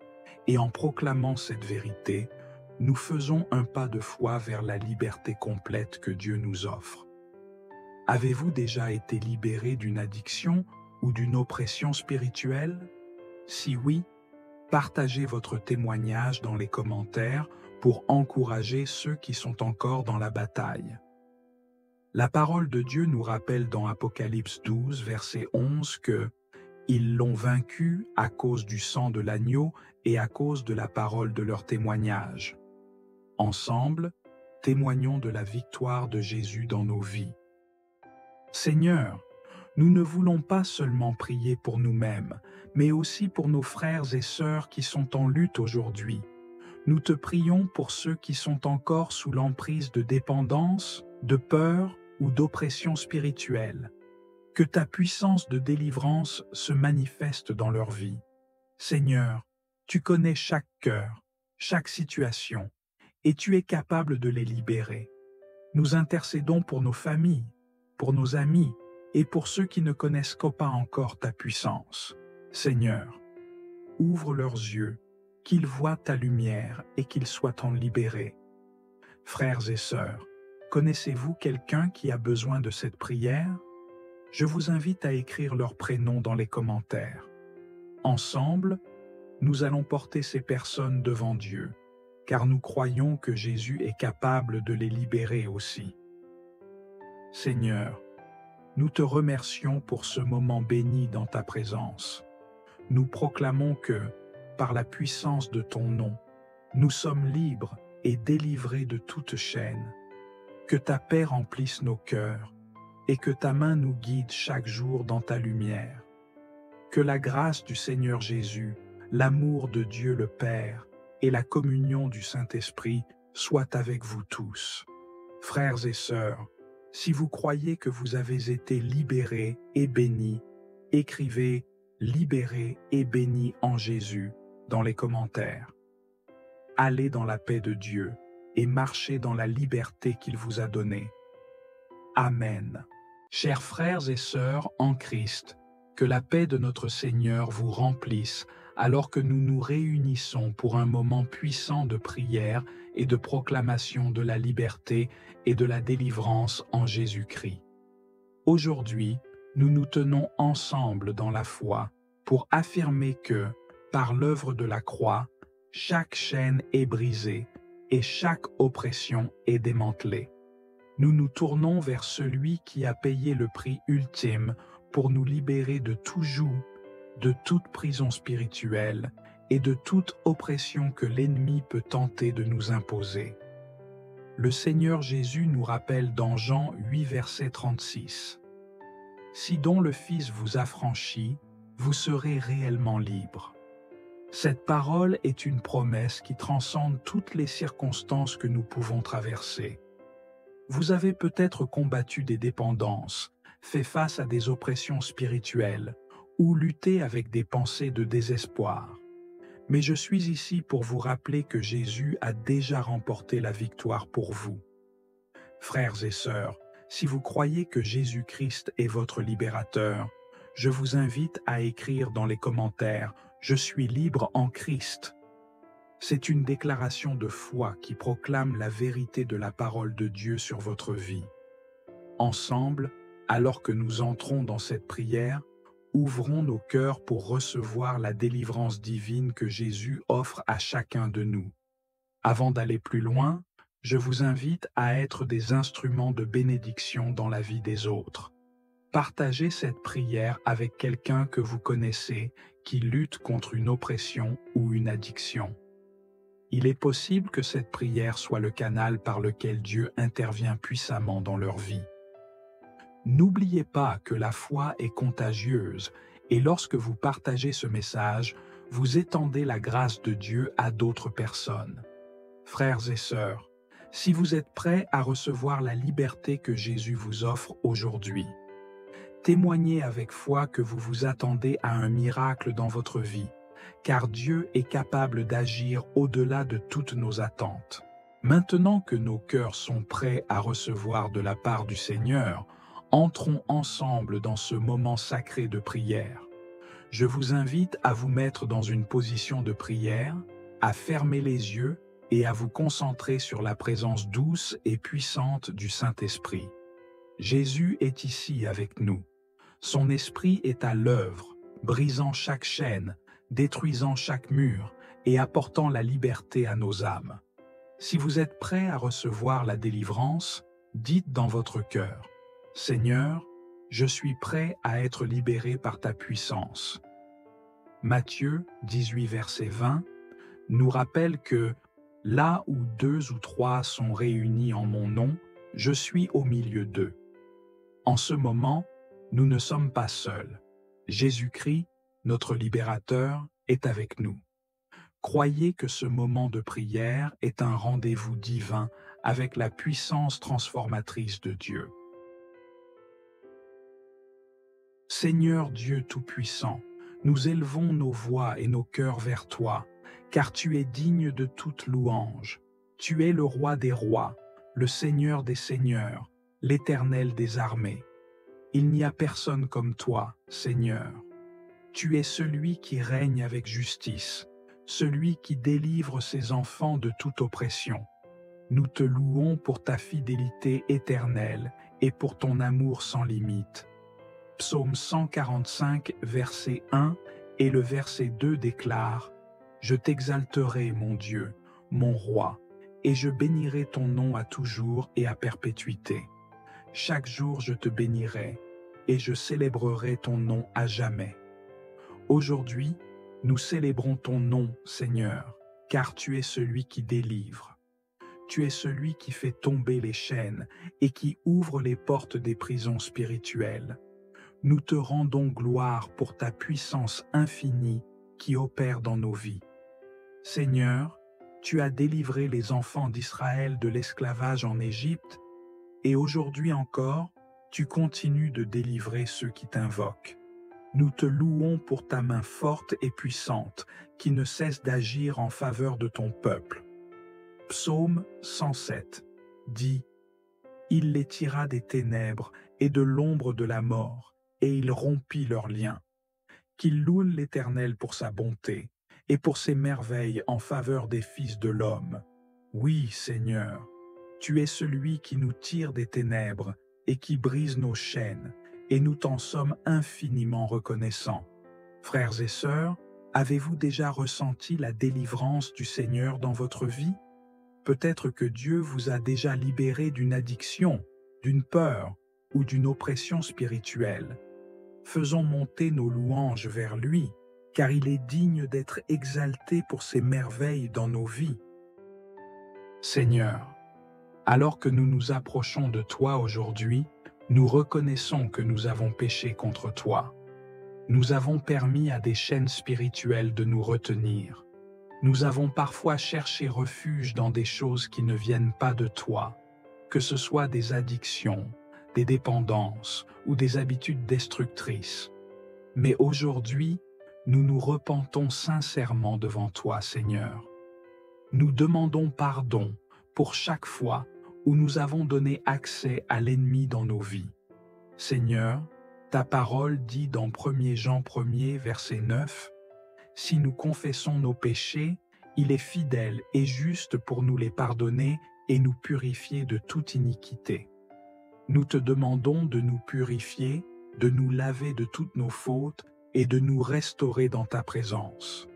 et en proclamant cette vérité, nous faisons un pas de foi vers la liberté complète que Dieu nous offre. Avez-vous déjà été libéré d'une addiction ou d'une oppression spirituelle? Si oui, partagez votre témoignage dans les commentaires pour encourager ceux qui sont encore dans la bataille. La parole de Dieu nous rappelle dans Apocalypse 12, verset 11 que « Ils l'ont vaincu à cause du sang de l'agneau et à cause de la parole de leur témoignage. » Ensemble, témoignons de la victoire de Jésus dans nos vies. Seigneur, nous ne voulons pas seulement prier pour nous-mêmes, mais aussi pour nos frères et sœurs qui sont en lutte aujourd'hui. Nous te prions pour ceux qui sont encore sous l'emprise de dépendance, de peur ou d'oppression spirituelle. Que ta puissance de délivrance se manifeste dans leur vie. Seigneur, tu connais chaque cœur, chaque situation, et tu es capable de les libérer. Nous intercédons pour nos familles, pour nos amis et pour ceux qui ne connaissent pas encore ta puissance. Seigneur, ouvre leurs yeux, qu'ils voient ta lumière et qu'ils soient en libérés. Frères et sœurs, connaissez-vous quelqu'un qui a besoin de cette prière? Je vous invite à écrire leur prénom dans les commentaires. Ensemble, nous allons porter ces personnes devant Dieu, car nous croyons que Jésus est capable de les libérer aussi. Seigneur, nous te remercions pour ce moment béni dans ta présence. Nous proclamons que, par la puissance de ton nom, nous sommes libres et délivrés de toute chaîne. Que ta paix remplisse nos cœurs et que ta main nous guide chaque jour dans ta lumière. Que la grâce du Seigneur Jésus, l'amour de Dieu le Père et la communion du Saint-Esprit soient avec vous tous. Frères et sœurs, si vous croyez que vous avez été libérés et bénis, écrivez « Libérés et bénis en Jésus » dans les commentaires. Allez dans la paix de Dieu et marchez dans la liberté qu'il vous a donnée. Amen. Chers frères et sœurs en Christ, que la paix de notre Seigneur vous remplisse alors que nous nous réunissons pour un moment puissant de prière et de proclamation de la liberté et de la délivrance en Jésus-Christ. Aujourd'hui, nous nous tenons ensemble dans la foi pour affirmer que, par l'œuvre de la croix, chaque chaîne est brisée et chaque oppression est démantelée. Nous nous tournons vers celui qui a payé le prix ultime pour nous libérer de tout joug, de toute prison spirituelle et de toute oppression que l'ennemi peut tenter de nous imposer. Le Seigneur Jésus nous rappelle dans Jean 8, verset 36. « Si donc le Fils vous affranchit, vous serez réellement libres. » Cette parole est une promesse qui transcende toutes les circonstances que nous pouvons traverser. Vous avez peut-être combattu des dépendances, fait face à des oppressions spirituelles ou lutté avec des pensées de désespoir. Mais je suis ici pour vous rappeler que Jésus a déjà remporté la victoire pour vous. Frères et sœurs, si vous croyez que Jésus-Christ est votre libérateur, je vous invite à écrire dans les commentaires « Je suis libre en Christ ». C'est une déclaration de foi qui proclame la vérité de la parole de Dieu sur votre vie. Ensemble, alors que nous entrons dans cette prière, ouvrons nos cœurs pour recevoir la délivrance divine que Jésus offre à chacun de nous. Avant d'aller plus loin, je vous invite à être des instruments de bénédiction dans la vie des autres. Partagez cette prière avec quelqu'un que vous connaissez qui lutte contre une oppression ou une addiction. Il est possible que cette prière soit le canal par lequel Dieu intervient puissamment dans leur vie. N'oubliez pas que la foi est contagieuse et lorsque vous partagez ce message, vous étendez la grâce de Dieu à d'autres personnes. Frères et sœurs, si vous êtes prêts à recevoir la liberté que Jésus vous offre aujourd'hui, témoignez avec foi que vous vous attendez à un miracle dans votre vie, car Dieu est capable d'agir au-delà de toutes nos attentes. Maintenant que nos cœurs sont prêts à recevoir de la part du Seigneur, entrons ensemble dans ce moment sacré de prière. Je vous invite à vous mettre dans une position de prière, à fermer les yeux et à vous concentrer sur la présence douce et puissante du Saint-Esprit. Jésus est ici avec nous. Son esprit est à l'œuvre, brisant chaque chaîne, détruisant chaque mur et apportant la liberté à nos âmes. Si vous êtes prêts à recevoir la délivrance, dites dans votre cœur, « Seigneur, je suis prêt à être libéré par ta puissance. » Matthieu 18, verset 20, nous rappelle que « Là où 2 ou 3 sont réunis en mon nom, je suis au milieu d'eux. » En ce moment, nous ne sommes pas seuls. Jésus-Christ, notre libérateur, est avec nous. Croyez que ce moment de prière est un rendez-vous divin avec la puissance transformatrice de Dieu. Seigneur Dieu Tout-Puissant, nous élevons nos voix et nos cœurs vers toi, car tu es digne de toute louange. Tu es le roi des rois, le Seigneur des seigneurs, l'Éternel des armées. Il n'y a personne comme toi, Seigneur. Tu es celui qui règne avec justice, celui qui délivre ses enfants de toute oppression. Nous te louons pour ta fidélité éternelle et pour ton amour sans limite. Psaume 145, verset 1 et le verset 2 déclare « Je t'exalterai, mon Dieu, mon roi, et je bénirai ton nom à toujours et à perpétuité. Chaque jour je te bénirai, et je célébrerai ton nom à jamais. » Aujourd'hui, nous célébrons ton nom, Seigneur, car tu es celui qui délivre. Tu es celui qui fait tomber les chaînes et qui ouvre les portes des prisons spirituelles. Nous te rendons gloire pour ta puissance infinie qui opère dans nos vies. Seigneur, tu as délivré les enfants d'Israël de l'esclavage en Égypte et aujourd'hui encore, tu continues de délivrer ceux qui t'invoquent. Nous te louons pour ta main forte et puissante qui ne cesse d'agir en faveur de ton peuple. Psaume 107 dit « Il les tira des ténèbres et de l'ombre de la mort, et il rompit leurs liens. qu'ils louent l'Éternel pour sa bonté et pour ses merveilles en faveur des fils de l'homme. Oui, Seigneur, tu es celui qui nous tire des ténèbres et qui brise nos chaînes, et nous t'en sommes infiniment reconnaissants. Frères et sœurs, avez-vous déjà ressenti la délivrance du Seigneur dans votre vie? Peut-être que Dieu vous a déjà libéré d'une addiction, d'une peur ou d'une oppression spirituelle. Faisons monter nos louanges vers lui, car il est digne d'être exalté pour ses merveilles dans nos vies. Seigneur, alors que nous nous approchons de toi aujourd'hui, nous reconnaissons que nous avons péché contre toi. Nous avons permis à des chaînes spirituelles de nous retenir. Nous avons parfois cherché refuge dans des choses qui ne viennent pas de toi, que ce soit des addictions, des dépendances ou des habitudes destructrices. Mais aujourd'hui, nous nous repentons sincèrement devant toi, Seigneur. Nous demandons pardon pour chaque fois où nous avons donné accès à l'ennemi dans nos vies. Seigneur, ta parole dit dans 1 Jean 1er, verset 9, « Si nous confessons nos péchés, il est fidèle et juste pour nous les pardonner et nous purifier de toute iniquité. » Nous te demandons de nous purifier, de nous laver de toutes nos fautes et de nous restaurer dans ta présence.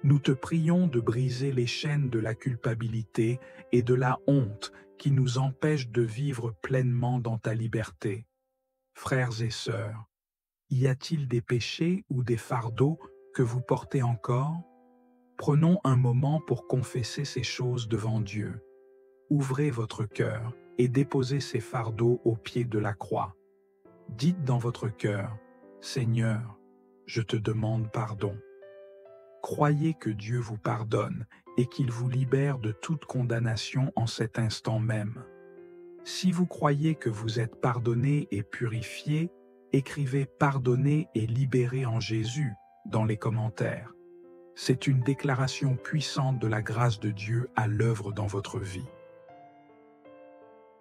Nous te prions de briser les chaînes de la culpabilité et de la honte qui nous empêchent de vivre pleinement dans ta liberté. Frères et sœurs, y a-t-il des péchés ou des fardeaux que vous portez encore? Prenons un moment pour confesser ces choses devant Dieu. Ouvrez votre cœur et déposez ces fardeaux au pied de la croix. Dites dans votre cœur, « Seigneur, je te demande pardon. » Croyez que Dieu vous pardonne et qu'il vous libère de toute condamnation en cet instant même. Si vous croyez que vous êtes pardonné et purifié, écrivez « Pardonné et libéré en Jésus » dans les commentaires. C'est une déclaration puissante de la grâce de Dieu à l'œuvre dans votre vie.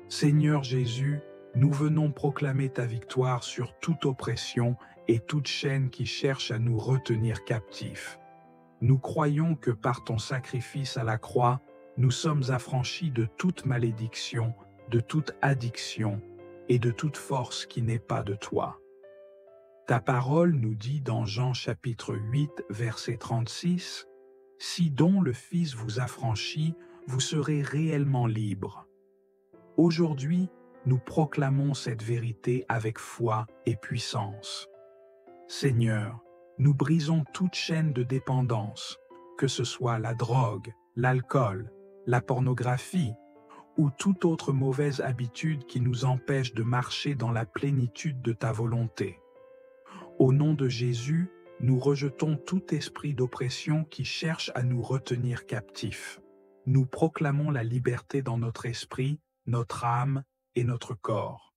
Seigneur Jésus, nous venons proclamer ta victoire sur toute oppression et toute chaîne qui cherche à nous retenir captifs. Nous croyons que par ton sacrifice à la croix, nous sommes affranchis de toute malédiction, de toute addiction et de toute force qui n'est pas de toi. Ta parole nous dit dans Jean chapitre 8, verset 36, « Si donc le Fils vous affranchit, vous serez réellement libres. » Aujourd'hui, nous proclamons cette vérité avec foi et puissance. Seigneur, nous brisons toute chaîne de dépendance, que ce soit la drogue, l'alcool, la pornographie ou toute autre mauvaise habitude qui nous empêche de marcher dans la plénitude de ta volonté. Au nom de Jésus, nous rejetons tout esprit d'oppression qui cherche à nous retenir captifs. Nous proclamons la liberté dans notre esprit, notre âme et notre corps.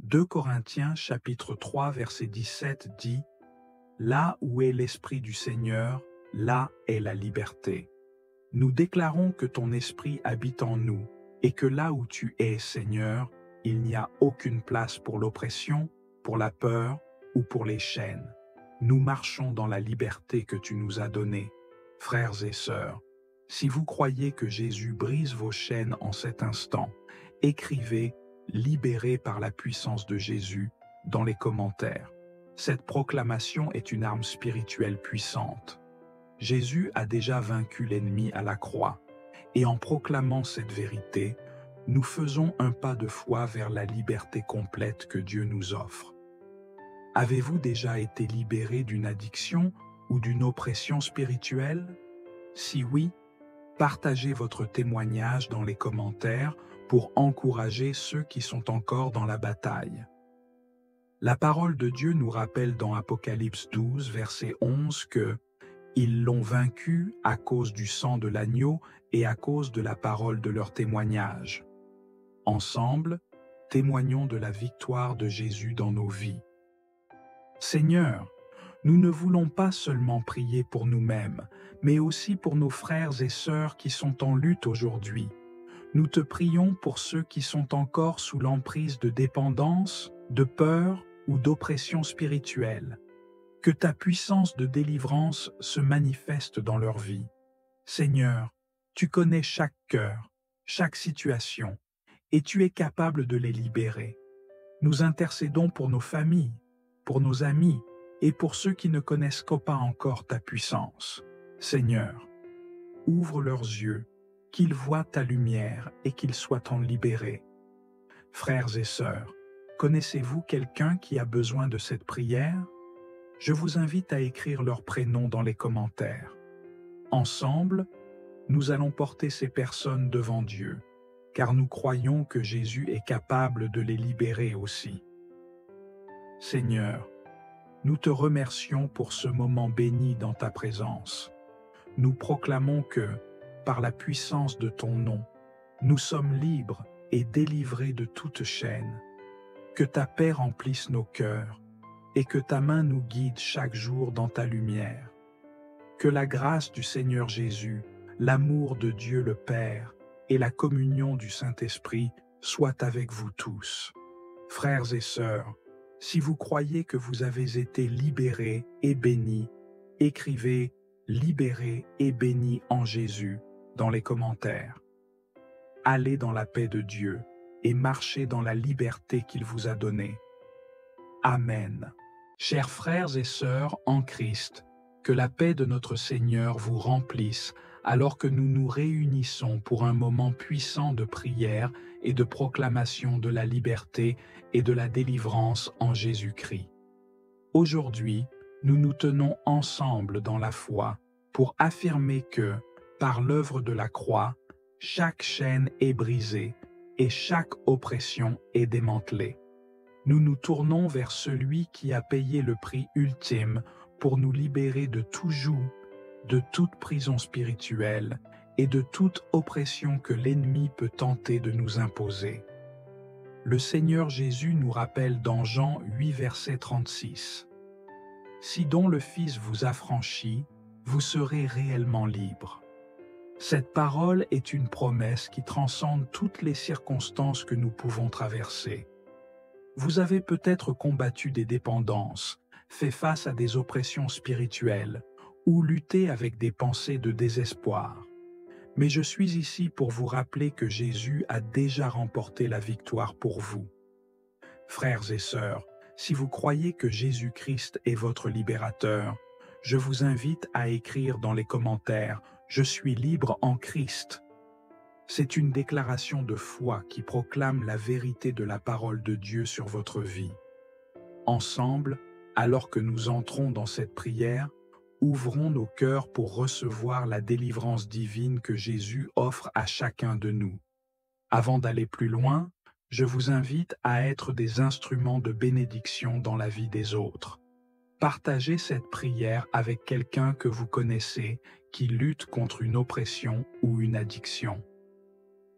2 Corinthiens chapitre 3 verset 17 dit « Là où est l'Esprit du Seigneur, là est la liberté. » Nous déclarons que ton Esprit habite en nous et que là où tu es, Seigneur, il n'y a aucune place pour l'oppression, pour la peur ou pour les chaînes. Nous marchons dans la liberté que tu nous as donnée. Frères et sœurs, si vous croyez que Jésus brise vos chaînes en cet instant, écrivez « Libéré par la puissance de Jésus » dans les commentaires. Cette proclamation est une arme spirituelle puissante. Jésus a déjà vaincu l'ennemi à la croix, et en proclamant cette vérité, nous faisons un pas de foi vers la liberté complète que Dieu nous offre. Avez-vous déjà été libéré d'une addiction ou d'une oppression spirituelle? Si oui, partagez votre témoignage dans les commentaires pour encourager ceux qui sont encore dans la bataille. La parole de Dieu nous rappelle dans Apocalypse 12, verset 11 que « Ils l'ont vaincu à cause du sang de l'agneau et à cause de la parole de leur témoignage. » Ensemble, témoignons de la victoire de Jésus dans nos vies. Seigneur, nous ne voulons pas seulement prier pour nous-mêmes, mais aussi pour nos frères et sœurs qui sont en lutte aujourd'hui. Nous te prions pour ceux qui sont encore sous l'emprise de dépendance, de peur ou d'oppression spirituelle. Que ta puissance de délivrance se manifeste dans leur vie. Seigneur, tu connais chaque cœur, chaque situation, et tu es capable de les libérer. Nous intercédons pour nos familles, pour nos amis et pour ceux qui ne connaissent pas encore ta puissance. Seigneur, ouvre leurs yeux, qu'ils voient ta lumière et qu'ils soient en libérés. Frères et sœurs, connaissez-vous quelqu'un qui a besoin de cette prière? Je vous invite à écrire leur prénom dans les commentaires. Ensemble, nous allons porter ces personnes devant Dieu, car nous croyons que Jésus est capable de les libérer aussi. Seigneur, nous te remercions pour ce moment béni dans ta présence. Nous proclamons que, par la puissance de ton nom, nous sommes libres et délivrés de toute chaîne. Que ta paix remplisse nos cœurs et que ta main nous guide chaque jour dans ta lumière. Que la grâce du Seigneur Jésus, l'amour de Dieu le Père et la communion du Saint-Esprit soient avec vous tous. Frères et sœurs, si vous croyez que vous avez été libérés et bénis, écrivez « Libérés et bénis en Jésus » dans les commentaires. Allez dans la paix de Dieu et marchez dans la liberté qu'il vous a donnée. Amen. Chers frères et sœurs en Christ, que la paix de notre Seigneur vous remplisse alors que nous nous réunissons pour un moment puissant de prière et de proclamation de la liberté et de la délivrance en Jésus-Christ. Aujourd'hui, nous nous tenons ensemble dans la foi pour affirmer que, par l'œuvre de la croix, chaque chaîne est brisée et chaque oppression est démantelée. Nous nous tournons vers celui qui a payé le prix ultime pour nous libérer de tout joug, de toute prison spirituelle et de toute oppression que l'ennemi peut tenter de nous imposer. Le Seigneur Jésus nous rappelle dans Jean 8, verset 36. « Si donc le Fils vous affranchit, vous serez réellement libres. » Cette parole est une promesse qui transcende toutes les circonstances que nous pouvons traverser. Vous avez peut-être combattu des dépendances, fait face à des oppressions spirituelles ou lutté avec des pensées de désespoir. Mais je suis ici pour vous rappeler que Jésus a déjà remporté la victoire pour vous. Frères et sœurs, si vous croyez que Jésus-Christ est votre libérateur, je vous invite à écrire dans les commentaires « Je suis libre en Christ ». C'est une déclaration de foi qui proclame la vérité de la parole de Dieu sur votre vie. Ensemble, alors que nous entrons dans cette prière, ouvrons nos cœurs pour recevoir la délivrance divine que Jésus offre à chacun de nous. Avant d'aller plus loin, je vous invite à être des instruments de bénédiction dans la vie des autres. Partagez cette prière avec quelqu'un que vous connaissez qui lutte contre une oppression ou une addiction.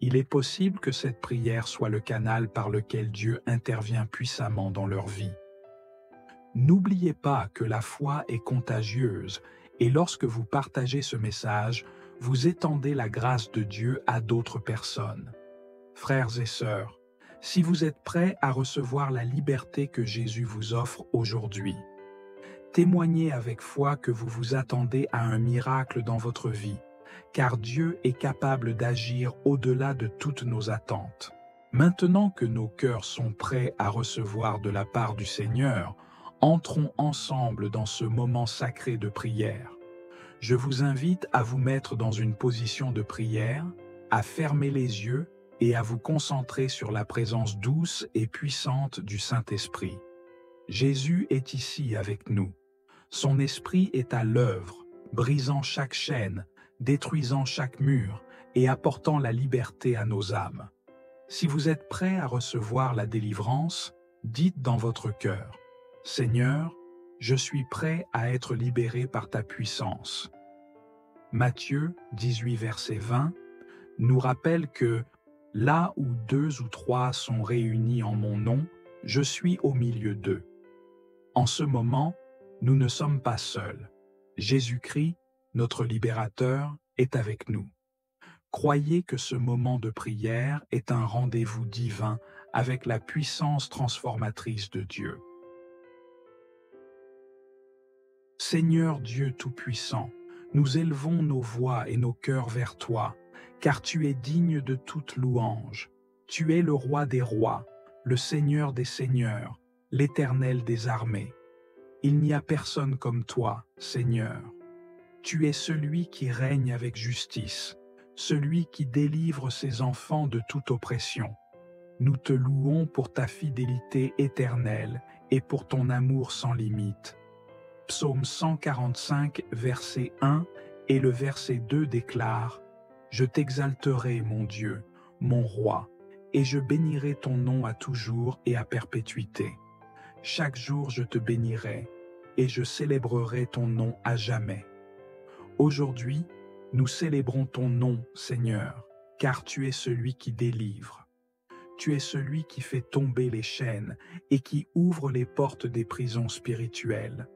Il est possible que cette prière soit le canal par lequel Dieu intervient puissamment dans leur vie. N'oubliez pas que la foi est contagieuse et lorsque vous partagez ce message, vous étendez la grâce de Dieu à d'autres personnes. Frères et sœurs, si vous êtes prêts à recevoir la liberté que Jésus vous offre aujourd'hui, témoignez avec foi que vous vous attendez à un miracle dans votre vie, car Dieu est capable d'agir au-delà de toutes nos attentes. Maintenant que nos cœurs sont prêts à recevoir de la part du Seigneur, entrons ensemble dans ce moment sacré de prière. Je vous invite à vous mettre dans une position de prière, à fermer les yeux et à vous concentrer sur la présence douce et puissante du Saint-Esprit. Jésus est ici avec nous. Son esprit est à l'œuvre, brisant chaque chaîne, détruisant chaque mur et apportant la liberté à nos âmes. Si vous êtes prêts à recevoir la délivrance, dites dans votre cœur: « Seigneur, je suis prêt à être libéré par ta puissance. » Matthieu 18, verset 20, nous rappelle que « Là où 2 ou 3 sont réunis en mon nom, je suis au milieu d'eux. » En ce moment, nous ne sommes pas seuls. Jésus-Christ, notre libérateur, est avec nous. Croyez que ce moment de prière est un rendez-vous divin avec la puissance transformatrice de Dieu. Seigneur Dieu Tout-Puissant, nous élevons nos voix et nos cœurs vers toi, car tu es digne de toute louange. Tu es le roi des rois, le Seigneur des seigneurs, l'Éternel des armées. Il n'y a personne comme toi, Seigneur. Tu es celui qui règne avec justice, celui qui délivre ses enfants de toute oppression. Nous te louons pour ta fidélité éternelle et pour ton amour sans limite. Psaume 145, verset 1 et le verset 2 déclare « Je t'exalterai, mon Dieu, mon roi, et je bénirai ton nom à toujours et à perpétuité. Chaque jour je te bénirai, et je célébrerai ton nom à jamais. » Aujourd'hui, nous célébrons ton nom, Seigneur, car tu es celui qui délivre. Tu es celui qui fait tomber les chaînes et qui ouvre les portes des prisons spirituelles.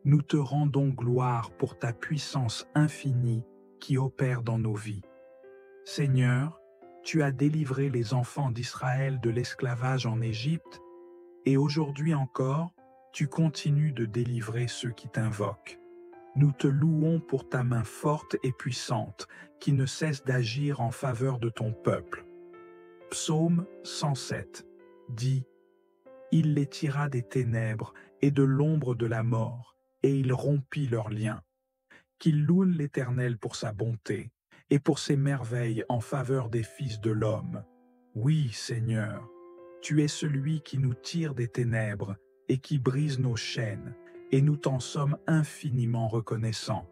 Nous te rendons gloire pour ta puissance infinie qui opère dans nos vies. Seigneur, tu as délivré les enfants d'Israël de l'esclavage en Égypte, et aujourd'hui encore, tu continues de délivrer ceux qui t'invoquent. Nous te louons pour ta main forte et puissante qui ne cesse d'agir en faveur de ton peuple. Psaume 107 dit « Il les tira des ténèbres et de l'ombre de la mort, et il rompit leurs liens. Qu'il loue l'Éternel pour sa bonté et pour ses merveilles en faveur des fils de l'homme. Oui, Seigneur, tu es celui qui nous tire des ténèbres et qui brise nos chaînes, et nous t'en sommes infiniment reconnaissants.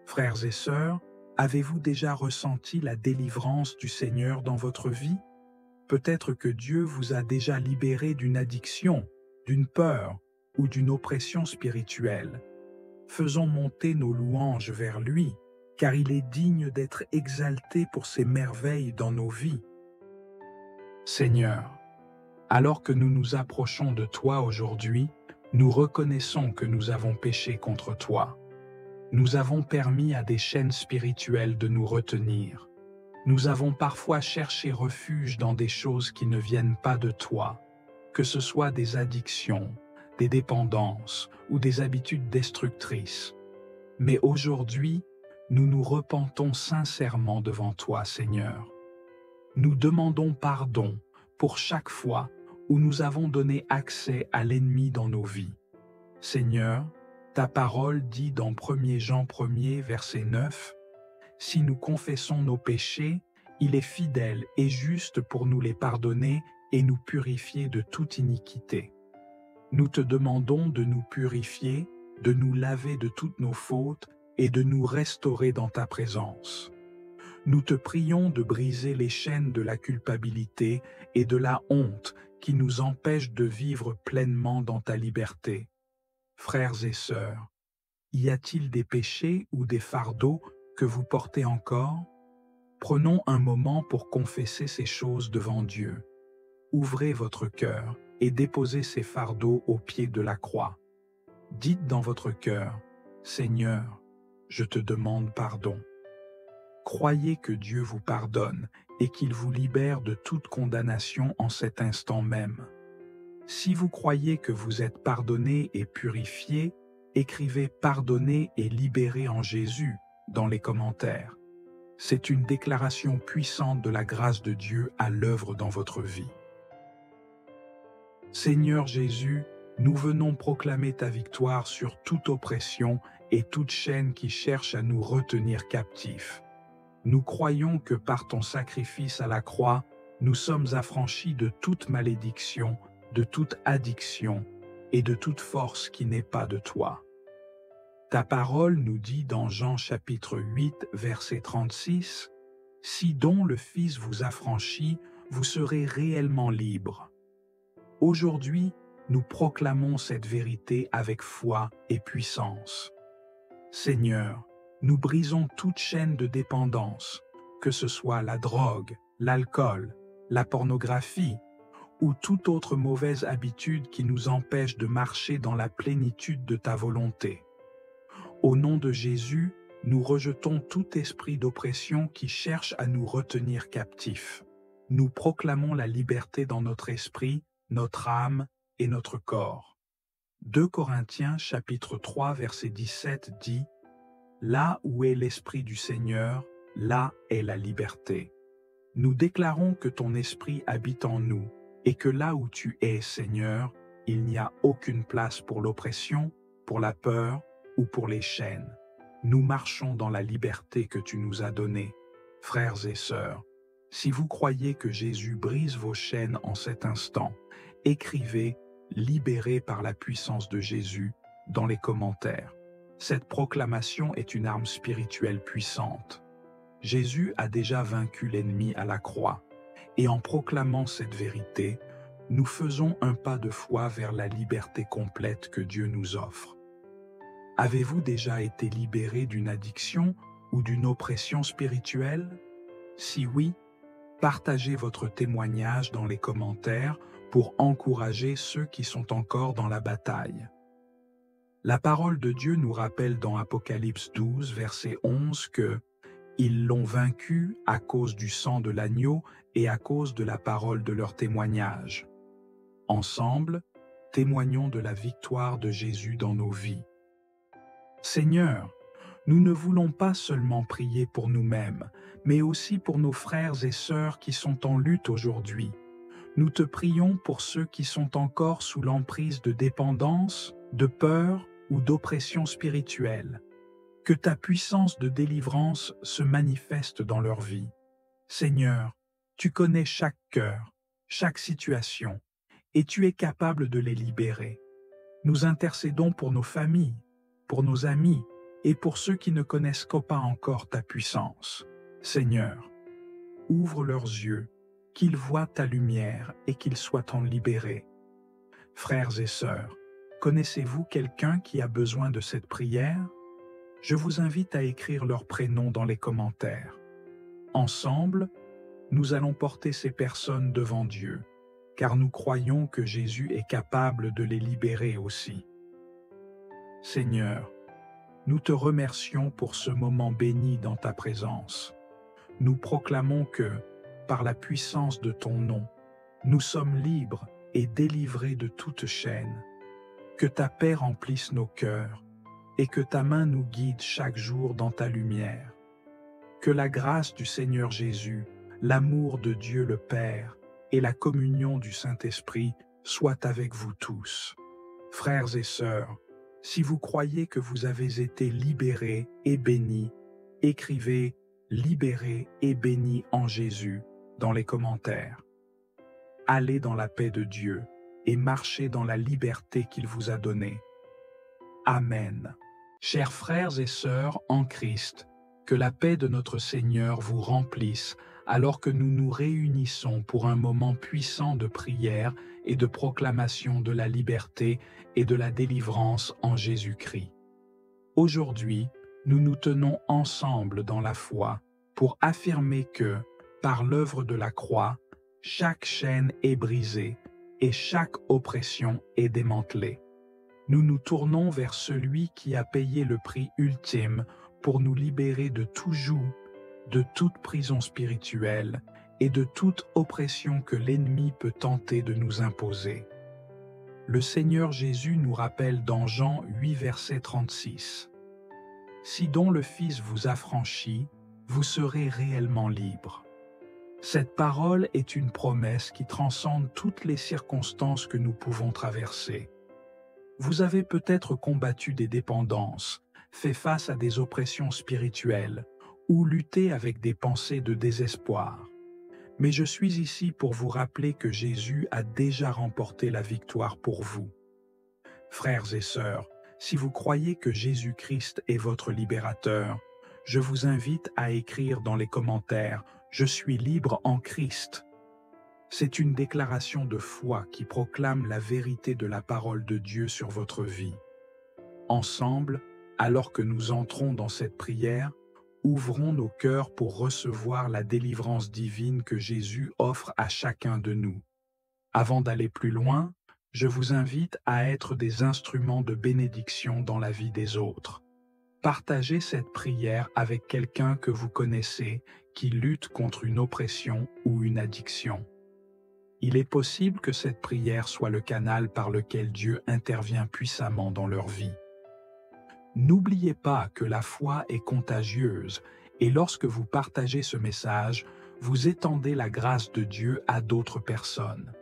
Frères et sœurs, avez-vous déjà ressenti la délivrance du Seigneur dans votre vie? Peut-être que Dieu vous a déjà libéré d'une addiction, d'une peur ou d'une oppression spirituelle. Faisons monter nos louanges vers lui, car il est digne d'être exalté pour ses merveilles dans nos vies. Seigneur, alors que nous nous approchons de toi aujourd'hui, nous reconnaissons que nous avons péché contre toi. Nous avons permis à des chaînes spirituelles de nous retenir. Nous avons parfois cherché refuge dans des choses qui ne viennent pas de toi, que ce soit des addictions, des dépendances ou des habitudes destructrices. Mais aujourd'hui, nous nous repentons sincèrement devant toi, Seigneur. Nous demandons pardon pour chaque fois où nous avons donné accès à l'ennemi dans nos vies. Seigneur, ta parole dit dans 1 Jean 1er, verset 9, « Si nous confessons nos péchés, il est fidèle et juste pour nous les pardonner et nous purifier de toute iniquité. » Nous te demandons de nous purifier, de nous laver de toutes nos fautes et de nous restaurer dans ta présence. Nous te prions de briser les chaînes de la culpabilité et de la honte qui nous empêchent de vivre pleinement dans ta liberté. Frères et sœurs, y a-t-il des péchés ou des fardeaux que vous portez encore? Prenons un moment pour confesser ces choses devant Dieu. Ouvrez votre cœur et déposez ces fardeaux au pied de la croix. Dites dans votre cœur, « Seigneur, je te demande pardon. » Croyez que Dieu vous pardonne et qu'il vous libère de toute condamnation en cet instant même. Si vous croyez que vous êtes pardonné et purifié, écrivez « Pardonné et libéré en Jésus » dans les commentaires. C'est une déclaration puissante de la grâce de Dieu à l'œuvre dans votre vie. Seigneur Jésus, nous venons proclamer ta victoire sur toute oppression et toute chaîne qui cherche à nous retenir captifs. Nous croyons que par ton sacrifice à la croix, nous sommes affranchis de toute malédiction, de toute addiction et de toute force qui n'est pas de toi. Ta parole nous dit dans Jean chapitre 8, verset 36, « Si donc le Fils vous affranchit, vous serez réellement libres. » Aujourd'hui, nous proclamons cette vérité avec foi et puissance. Seigneur, nous brisons toute chaîne de dépendance, que ce soit la drogue, l'alcool, la pornographie ou toute autre mauvaise habitude qui nous empêche de marcher dans la plénitude de ta volonté. Au nom de Jésus, nous rejetons tout esprit d'oppression qui cherche à nous retenir captifs. Nous proclamons la liberté dans notre esprit, notre âme et notre corps. 2 Corinthiens chapitre 3 verset 17 dit « Là où est l'Esprit du Seigneur, là est la liberté. » Nous déclarons que ton Esprit habite en nous et que là où tu es, Seigneur, il n'y a aucune place pour l'oppression, pour la peur ou pour les chaînes. Nous marchons dans la liberté que tu nous as donnée. Frères et sœurs, si vous croyez que Jésus brise vos chaînes en cet instant, écrivez « Libéré par la puissance de Jésus » dans les commentaires. Cette proclamation est une arme spirituelle puissante. Jésus a déjà vaincu l'ennemi à la croix, et en proclamant cette vérité, nous faisons un pas de foi vers la liberté complète que Dieu nous offre. Avez-vous déjà été libéré d'une addiction ou d'une oppression spirituelle? Si oui, partagez votre témoignage dans les commentaires pour encourager ceux qui sont encore dans la bataille. La parole de Dieu nous rappelle dans Apocalypse 12, verset 11 que « Ils l'ont vaincu à cause du sang de l'agneau et à cause de la parole de leur témoignage. » Ensemble, témoignons de la victoire de Jésus dans nos vies. Seigneur, nous ne voulons pas seulement prier pour nous-mêmes, mais aussi pour nos frères et sœurs qui sont en lutte aujourd'hui. Nous te prions pour ceux qui sont encore sous l'emprise de dépendance, de peur ou d'oppression spirituelle. Que ta puissance de délivrance se manifeste dans leur vie. Seigneur, tu connais chaque cœur, chaque situation, et tu es capable de les libérer. Nous intercédons pour nos familles, pour nos amis et pour ceux qui ne connaissent pas encore ta puissance. Seigneur, ouvre leurs yeux, qu'ils voient ta lumière et qu'ils soient en libérés. Frères et sœurs, connaissez-vous quelqu'un qui a besoin de cette prière? Je vous invite à écrire leur prénom dans les commentaires. Ensemble, nous allons porter ces personnes devant Dieu, car nous croyons que Jésus est capable de les libérer aussi. Seigneur, nous te remercions pour ce moment béni dans ta présence. Nous proclamons que, par la puissance de ton nom, nous sommes libres et délivrés de toute chaîne. Que ta paix remplisse nos cœurs et que ta main nous guide chaque jour dans ta lumière. Que la grâce du Seigneur Jésus, l'amour de Dieu le Père et la communion du Saint-Esprit soient avec vous tous. Frères et sœurs, si vous croyez que vous avez été libérés et bénis, écrivez « Libérés et bénis en Jésus » dans les commentaires. Allez dans la paix de Dieu et marchez dans la liberté qu'il vous a donnée. Amen. Chers frères et sœurs en Christ, que la paix de notre Seigneur vous remplisse alors que nous nous réunissons pour un moment puissant de prière et de proclamation de la liberté et de la délivrance en Jésus-Christ. Aujourd'hui, nous nous tenons ensemble dans la foi pour affirmer que, par l'œuvre de la croix, chaque chaîne est brisée et chaque oppression est démantelée. Nous nous tournons vers celui qui a payé le prix ultime pour nous libérer de tout joug, de toute prison spirituelle et de toute oppression que l'ennemi peut tenter de nous imposer. Le Seigneur Jésus nous rappelle dans Jean 8, verset 36. « Si donc le Fils vous affranchit, vous serez réellement libres. » Cette parole est une promesse qui transcende toutes les circonstances que nous pouvons traverser. Vous avez peut-être combattu des dépendances, fait face à des oppressions spirituelles ou lutté avec des pensées de désespoir. Mais je suis ici pour vous rappeler que Jésus a déjà remporté la victoire pour vous. Frères et sœurs, si vous croyez que Jésus-Christ est votre libérateur, je vous invite à écrire dans les commentaires « Je suis libre en Christ ». C'est une déclaration de foi qui proclame la vérité de la parole de Dieu sur votre vie. Ensemble, alors que nous entrons dans cette prière, ouvrons nos cœurs pour recevoir la délivrance divine que Jésus offre à chacun de nous. Avant d'aller plus loin, je vous invite à être des instruments de bénédiction dans la vie des autres. Partagez cette prière avec quelqu'un que vous connaissez qui lutte contre une oppression ou une addiction. Il est possible que cette prière soit le canal par lequel Dieu intervient puissamment dans leur vie. N'oubliez pas que la foi est contagieuse et lorsque vous partagez ce message, vous étendez la grâce de Dieu à d'autres personnes.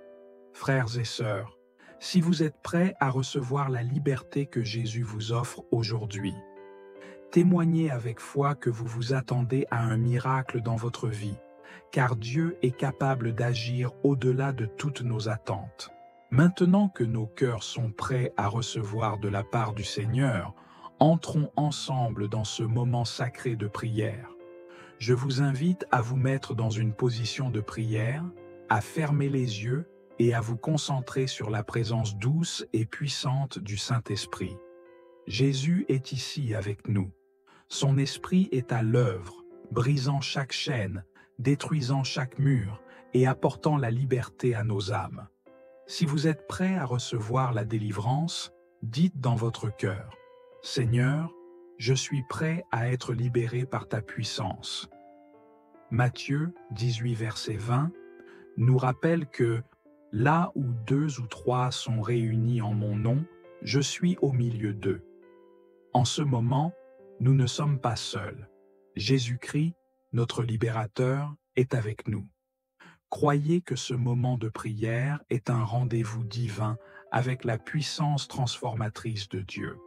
Frères et sœurs, si vous êtes prêts à recevoir la liberté que Jésus vous offre aujourd'hui, témoignez avec foi que vous vous attendez à un miracle dans votre vie, car Dieu est capable d'agir au-delà de toutes nos attentes. Maintenant que nos cœurs sont prêts à recevoir de la part du Seigneur, entrons ensemble dans ce moment sacré de prière. Je vous invite à vous mettre dans une position de prière, à fermer les yeux et à vous concentrer sur la présence douce et puissante du Saint-Esprit. Jésus est ici avec nous. Son esprit est à l'œuvre, brisant chaque chaîne, détruisant chaque mur et apportant la liberté à nos âmes. Si vous êtes prêts à recevoir la délivrance, dites dans votre cœur: « Seigneur, je suis prêt à être libéré par ta puissance. » Matthieu 18, verset 20, nous rappelle que « Là où 2 ou 3 sont réunis en mon nom, je suis au milieu d'eux. » En ce moment, nous ne sommes pas seuls. Jésus-Christ, notre libérateur, est avec nous. Croyez que ce moment de prière est un rendez-vous divin avec la puissance transformatrice de Dieu.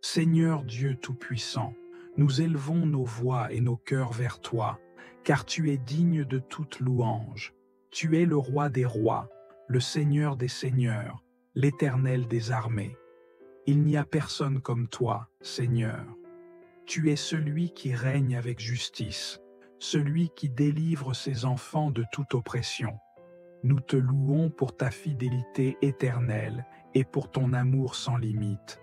Seigneur Dieu Tout-Puissant, nous élevons nos voix et nos cœurs vers toi, car tu es digne de toute louange. Tu es le Roi des rois, le Seigneur des seigneurs, l'Éternel des armées. Il n'y a personne comme toi, Seigneur. Tu es celui qui règne avec justice, celui qui délivre ses enfants de toute oppression. Nous te louons pour ta fidélité éternelle et pour ton amour sans limite.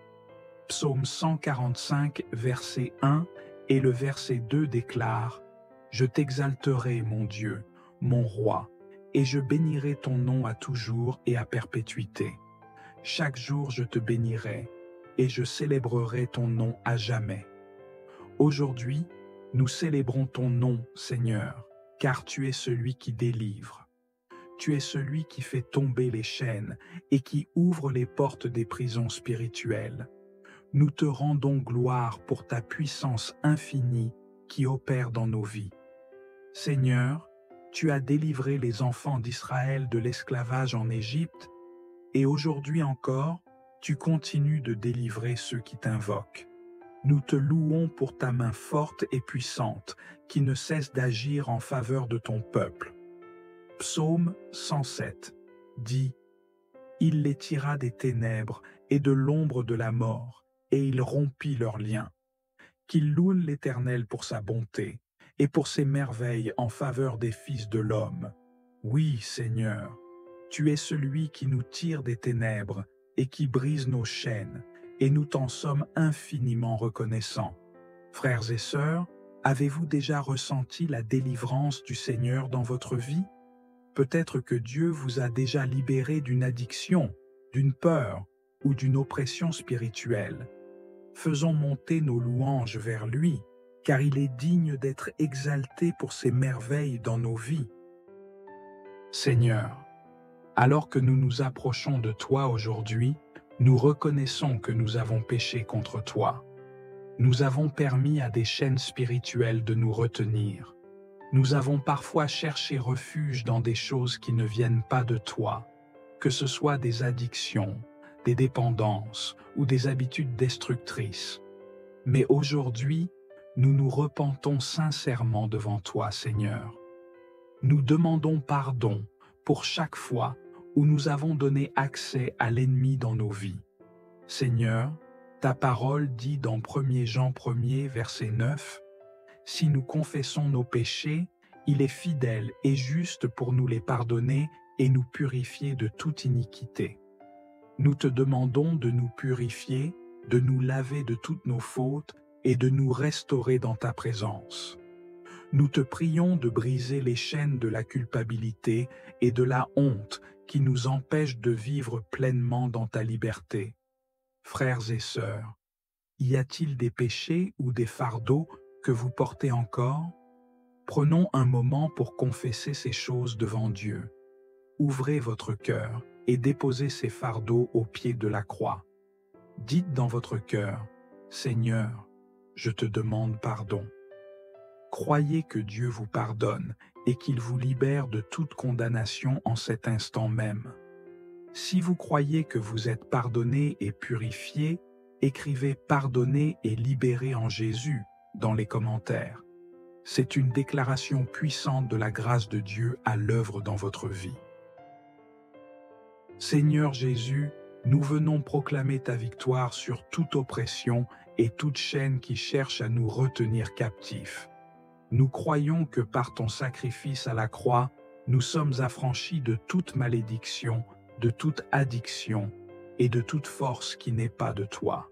Psaume 145, verset 1 et le verset 2 déclare: « Je t'exalterai, mon Dieu, mon roi, et je bénirai ton nom à toujours et à perpétuité. Chaque jour je te bénirai, et je célébrerai ton nom à jamais. » Aujourd'hui, nous célébrons ton nom, Seigneur, car tu es celui qui délivre. Tu es celui qui fait tomber les chaînes et qui ouvre les portes des prisons spirituelles. Nous te rendons gloire pour ta puissance infinie qui opère dans nos vies. Seigneur, tu as délivré les enfants d'Israël de l'esclavage en Égypte, et aujourd'hui encore, tu continues de délivrer ceux qui t'invoquent. Nous te louons pour ta main forte et puissante qui ne cesse d'agir en faveur de ton peuple. Psaume 107 dit: « Il les tira des ténèbres et de l'ombre de la mort, et il rompit leurs liens. Qu'il loue l'Éternel pour sa bonté et pour ses merveilles en faveur des fils de l'homme. Oui, Seigneur, tu es celui qui nous tire des ténèbres et qui brise nos chaînes, et nous t'en sommes infiniment reconnaissants. » Frères et sœurs, avez-vous déjà ressenti la délivrance du Seigneur dans votre vie? Peut-être que Dieu vous a déjà libéré d'une addiction, d'une peur ou d'une oppression spirituelle. Faisons monter nos louanges vers lui, car il est digne d'être exalté pour ses merveilles dans nos vies. Seigneur, alors que nous nous approchons de toi aujourd'hui, nous reconnaissons que nous avons péché contre toi. Nous avons permis à des chaînes spirituelles de nous retenir. Nous avons parfois cherché refuge dans des choses qui ne viennent pas de toi, que ce soit des addictions, des dépendances ou des habitudes destructrices. Mais aujourd'hui, nous nous repentons sincèrement devant toi, Seigneur. Nous demandons pardon pour chaque fois où nous avons donné accès à l'ennemi dans nos vies. Seigneur, ta parole dit dans 1 Jean 1, verset 9, « Si nous confessons nos péchés, il est fidèle et juste pour nous les pardonner et nous purifier de toute iniquité. » Nous te demandons de nous purifier, de nous laver de toutes nos fautes et de nous restaurer dans ta présence. Nous te prions de briser les chaînes de la culpabilité et de la honte qui nous empêchent de vivre pleinement dans ta liberté. Frères et sœurs, y a-t-il des péchés ou des fardeaux que vous portez encore? Prenons un moment pour confesser ces choses devant Dieu. Ouvrez votre cœur et déposez ces fardeaux au pied de la croix. Dites dans votre cœur, « Seigneur, je te demande pardon. » Croyez que Dieu vous pardonne et qu'il vous libère de toute condamnation en cet instant même. Si vous croyez que vous êtes pardonné et purifié, écrivez « Pardonné et libéré en Jésus » dans les commentaires. C'est une déclaration puissante de la grâce de Dieu à l'œuvre dans votre vie. Seigneur Jésus, nous venons proclamer ta victoire sur toute oppression et toute chaîne qui cherche à nous retenir captifs. Nous croyons que par ton sacrifice à la croix, nous sommes affranchis de toute malédiction, de toute addiction et de toute force qui n'est pas de toi.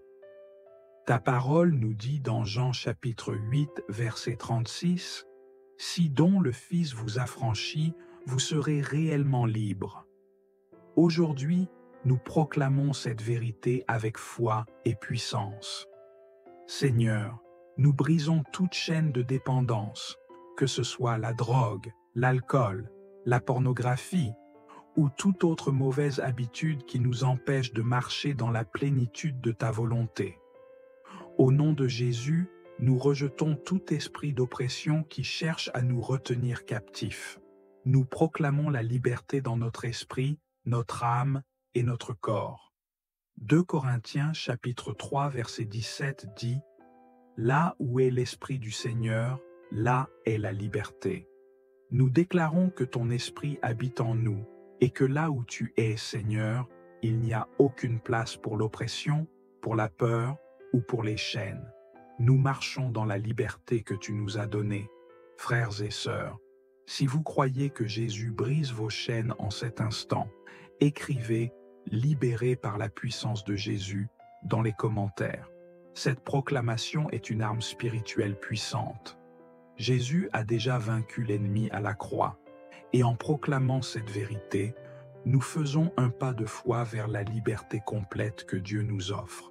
Ta parole nous dit dans Jean chapitre 8, verset 36, « Si donc le Fils vous affranchit, vous serez réellement libres. » Aujourd'hui, nous proclamons cette vérité avec foi et puissance. Seigneur, nous brisons toute chaîne de dépendance, que ce soit la drogue, l'alcool, la pornographie ou toute autre mauvaise habitude qui nous empêche de marcher dans la plénitude de ta volonté. Au nom de Jésus, nous rejetons tout esprit d'oppression qui cherche à nous retenir captifs. Nous proclamons la liberté dans notre esprit, notre âme et notre corps. 2 Corinthiens chapitre 3 verset 17 dit « Là où est l'Esprit du Seigneur, là est la liberté. » Nous déclarons que ton Esprit habite en nous et que là où tu es, Seigneur, il n'y a aucune place pour l'oppression, pour la peur ou pour les chaînes. Nous marchons dans la liberté que tu nous as donnée. Frères et sœurs, si vous croyez que Jésus brise vos chaînes en cet instant, écrivez « Libéré par la puissance de Jésus » dans les commentaires. Cette proclamation est une arme spirituelle puissante. Jésus a déjà vaincu l'ennemi à la croix, et en proclamant cette vérité, nous faisons un pas de foi vers la liberté complète que Dieu nous offre.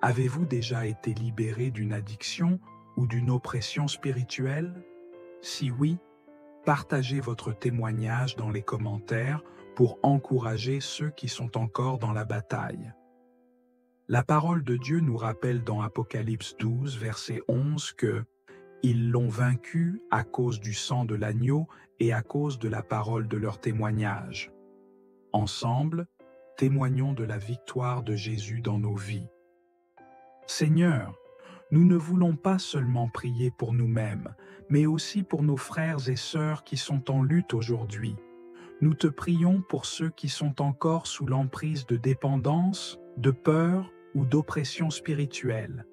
Avez-vous déjà été libéré d'une addiction ou d'une oppression spirituelle? Si oui, partagez votre témoignage dans les commentaires pour encourager ceux qui sont encore dans la bataille. La parole de Dieu nous rappelle dans Apocalypse 12, verset 11 que « Ils l'ont vaincu à cause du sang de l'agneau et à cause de la parole de leur témoignage. » Ensemble, témoignons de la victoire de Jésus dans nos vies. Seigneur, nous ne voulons pas seulement prier pour nous-mêmes, mais aussi pour nos frères et sœurs qui sont en lutte aujourd'hui. Nous te prions pour ceux qui sont encore sous l'emprise de dépendance, de peur ou d'oppression spirituelle.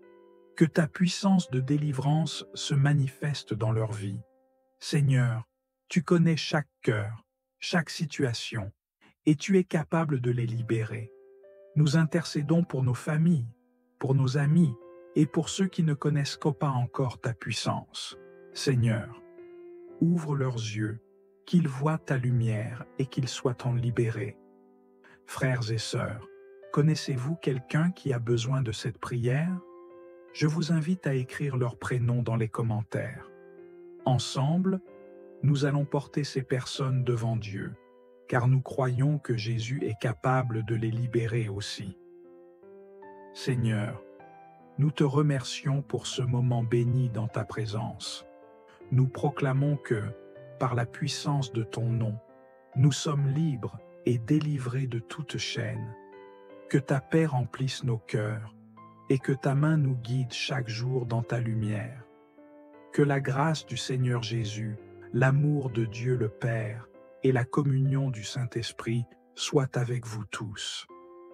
Que ta puissance de délivrance se manifeste dans leur vie. Seigneur, tu connais chaque cœur, chaque situation, et tu es capable de les libérer. Nous intercédons pour nos familles, pour nos amis et pour ceux qui ne connaissent pas encore ta puissance. Seigneur, ouvre leurs yeux, qu'ils voient ta lumière et qu'ils soient en libérés. Frères et sœurs, connaissez-vous quelqu'un qui a besoin de cette prière? Je vous invite à écrire leur prénom dans les commentaires. Ensemble, nous allons porter ces personnes devant Dieu, car nous croyons que Jésus est capable de les libérer aussi. Seigneur, nous te remercions pour ce moment béni dans ta présence. Nous proclamons que, par la puissance de ton nom, nous sommes libres et délivrés de toute chaîne. Que ta paix remplisse nos cœurs et que ta main nous guide chaque jour dans ta lumière. Que la grâce du Seigneur Jésus, l'amour de Dieu le Père et la communion du Saint-Esprit soient avec vous tous.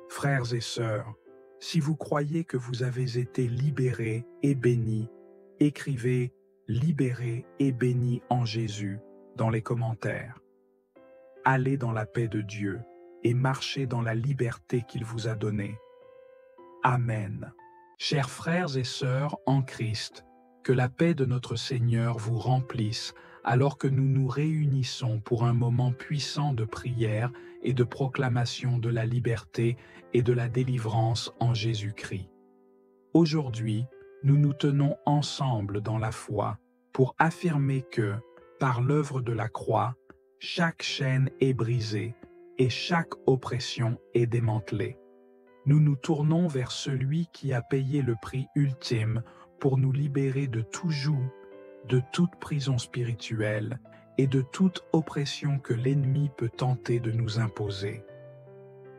Frères et sœurs, si vous croyez que vous avez été libérés et bénis, écrivez « Libérés et bénis en Jésus » dans les commentaires. Allez dans la paix de Dieu et marchez dans la liberté qu'il vous a donnée. Amen. Chers frères et sœurs en Christ, que la paix de notre Seigneur vous remplisse alors que nous nous réunissons pour un moment puissant de prière et de proclamation de la liberté et de la délivrance en Jésus-Christ. Aujourd'hui, nous nous tenons ensemble dans la foi pour affirmer que, par l'œuvre de la croix, chaque chaîne est brisée et chaque oppression est démantelée. Nous nous tournons vers celui qui a payé le prix ultime pour nous libérer de tout joug, de toute prison spirituelle et de toute oppression que l'ennemi peut tenter de nous imposer.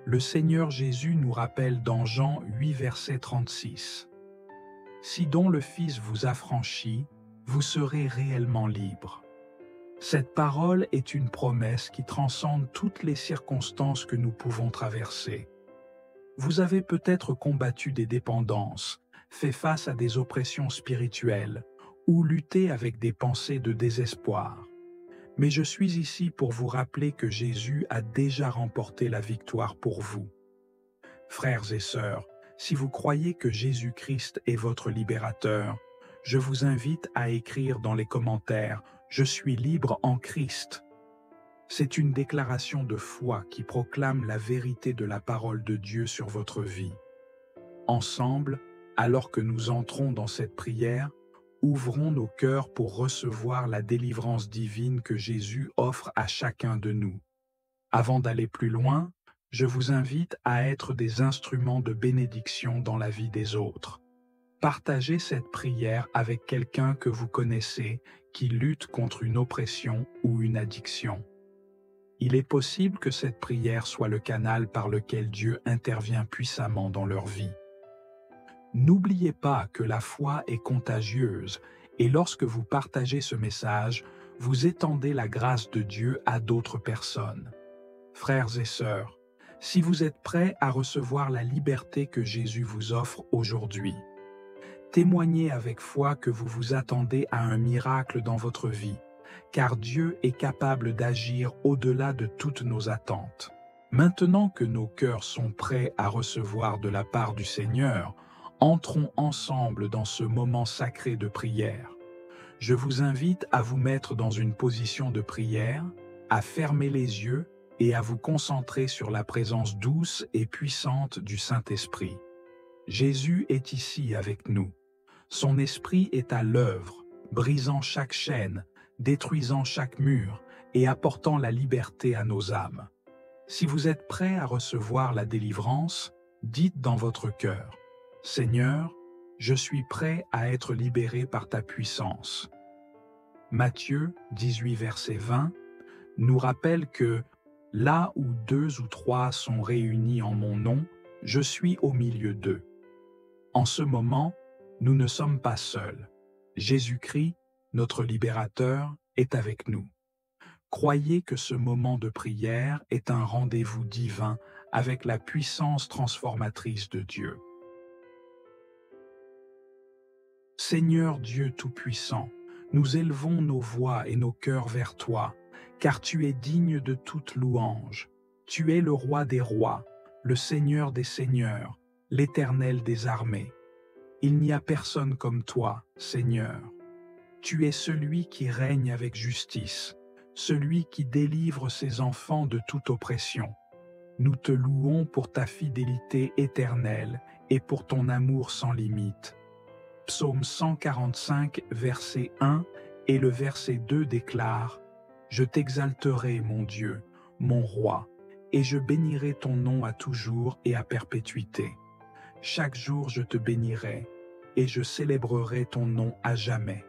Le Seigneur Jésus nous rappelle dans Jean 8, verset 36. « Si donc le Fils vous affranchit, vous serez réellement libres. » Cette parole est une promesse qui transcende toutes les circonstances que nous pouvons traverser. Vous avez peut-être combattu des dépendances, fait face à des oppressions spirituelles ou lutté avec des pensées de désespoir. Mais je suis ici pour vous rappeler que Jésus a déjà remporté la victoire pour vous. Frères et sœurs, si vous croyez que Jésus-Christ est votre libérateur, je vous invite à écrire dans les commentaires « Je suis libre en Christ ». C'est une déclaration de foi qui proclame la vérité de la parole de Dieu sur votre vie. Ensemble, alors que nous entrons dans cette prière, ouvrons nos cœurs pour recevoir la délivrance divine que Jésus offre à chacun de nous. Avant d'aller plus loin, je vous invite à être des instruments de bénédiction dans la vie des autres. Partagez cette prière avec quelqu'un que vous connaissez qui lutte contre une oppression ou une addiction. Il est possible que cette prière soit le canal par lequel Dieu intervient puissamment dans leur vie. N'oubliez pas que la foi est contagieuse et lorsque vous partagez ce message, vous étendez la grâce de Dieu à d'autres personnes. Frères et sœurs, si vous êtes prêts à recevoir la liberté que Jésus vous offre aujourd'hui, témoignez avec foi que vous vous attendez à un miracle dans votre vie, car Dieu est capable d'agir au-delà de toutes nos attentes. Maintenant que nos cœurs sont prêts à recevoir de la part du Seigneur, entrons ensemble dans ce moment sacré de prière. Je vous invite à vous mettre dans une position de prière, à fermer les yeux et à vous concentrer sur la présence douce et puissante du Saint-Esprit. Jésus est ici avec nous. Son esprit est à l'œuvre, brisant chaque chaîne, détruisant chaque mur et apportant la liberté à nos âmes. Si vous êtes prêts à recevoir la délivrance, dites dans votre cœur: « Seigneur, je suis prêt à être libéré par ta puissance. » Matthieu 18, verset 20, nous rappelle que « Là où 2 ou 3 sont réunis en mon nom, je suis au milieu d'eux. » En ce moment, nous ne sommes pas seuls. Jésus-Christ, notre libérateur, est avec nous. Croyez que ce moment de prière est un rendez-vous divin avec la puissance transformatrice de Dieu. Seigneur Dieu Tout-Puissant, nous élevons nos voix et nos cœurs vers toi, car tu es digne de toute louange. Tu es le roi des rois, le Seigneur des seigneurs, l'Éternel des armées. Il n'y a personne comme toi, Seigneur. Tu es celui qui règne avec justice, celui qui délivre ses enfants de toute oppression. Nous te louons pour ta fidélité éternelle et pour ton amour sans limite. Psaume 145, verset 1 et le verset 2 déclare « Je t'exalterai, mon Dieu, mon roi, et je bénirai ton nom à toujours et à perpétuité. Chaque jour je te bénirai, et je célébrerai ton nom à jamais. »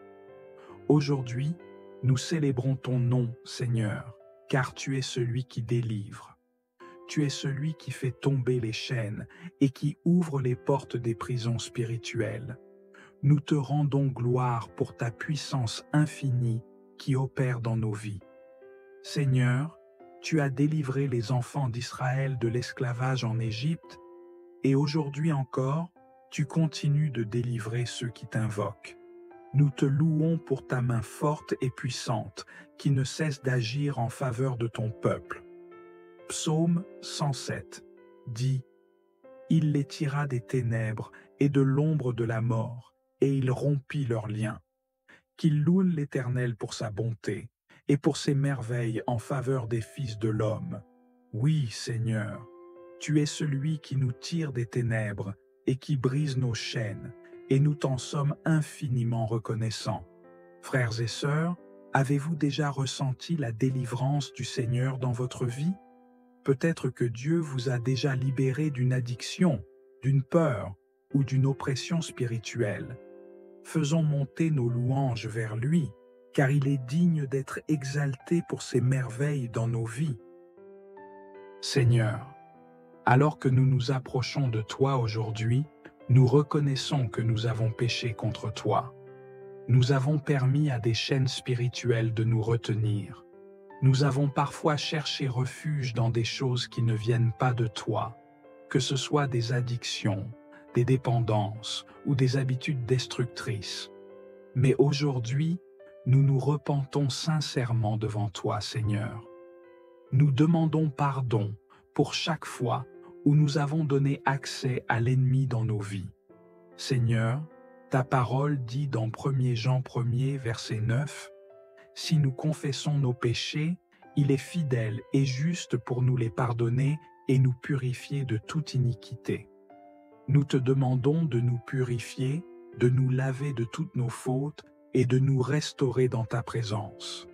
Aujourd'hui, nous célébrons ton nom, Seigneur, car tu es celui qui délivre. Tu es celui qui fait tomber les chaînes et qui ouvre les portes des prisons spirituelles. Nous te rendons gloire pour ta puissance infinie qui opère dans nos vies. Seigneur, tu as délivré les enfants d'Israël de l'esclavage en Égypte, et aujourd'hui encore, tu continues de délivrer ceux qui t'invoquent. Nous te louons pour ta main forte et puissante qui ne cesse d'agir en faveur de ton peuple. Psaume 107 dit « Il les tira des ténèbres et de l'ombre de la mort, et il rompit leurs liens. Qu'il loue l'Éternel pour sa bonté et pour ses merveilles en faveur des fils de l'homme. Oui, Seigneur, tu es celui qui nous tire des ténèbres et qui brise nos chaînes, et nous t'en sommes infiniment reconnaissants. Frères et sœurs, avez-vous déjà ressenti la délivrance du Seigneur dans votre vie? Peut-être que Dieu vous a déjà libéré d'une addiction, d'une peur ou d'une oppression spirituelle. Faisons monter nos louanges vers lui, car il est digne d'être exalté pour ses merveilles dans nos vies. Seigneur, alors que nous nous approchons de toi aujourd'hui, nous reconnaissons que nous avons péché contre toi. Nous avons permis à des chaînes spirituelles de nous retenir. Nous avons parfois cherché refuge dans des choses qui ne viennent pas de toi, que ce soit des addictions, des dépendances ou des habitudes destructrices. Mais aujourd'hui, nous nous repentons sincèrement devant toi, Seigneur. Nous demandons pardon pour chaque fois où nous avons donné accès à l'ennemi dans nos vies. Seigneur, ta parole dit dans 1 Jean 1er, verset 9, « Si nous confessons nos péchés, il est fidèle et juste pour nous les pardonner et nous purifier de toute iniquité. » Nous te demandons de nous purifier, de nous laver de toutes nos fautes et de nous restaurer dans ta présence.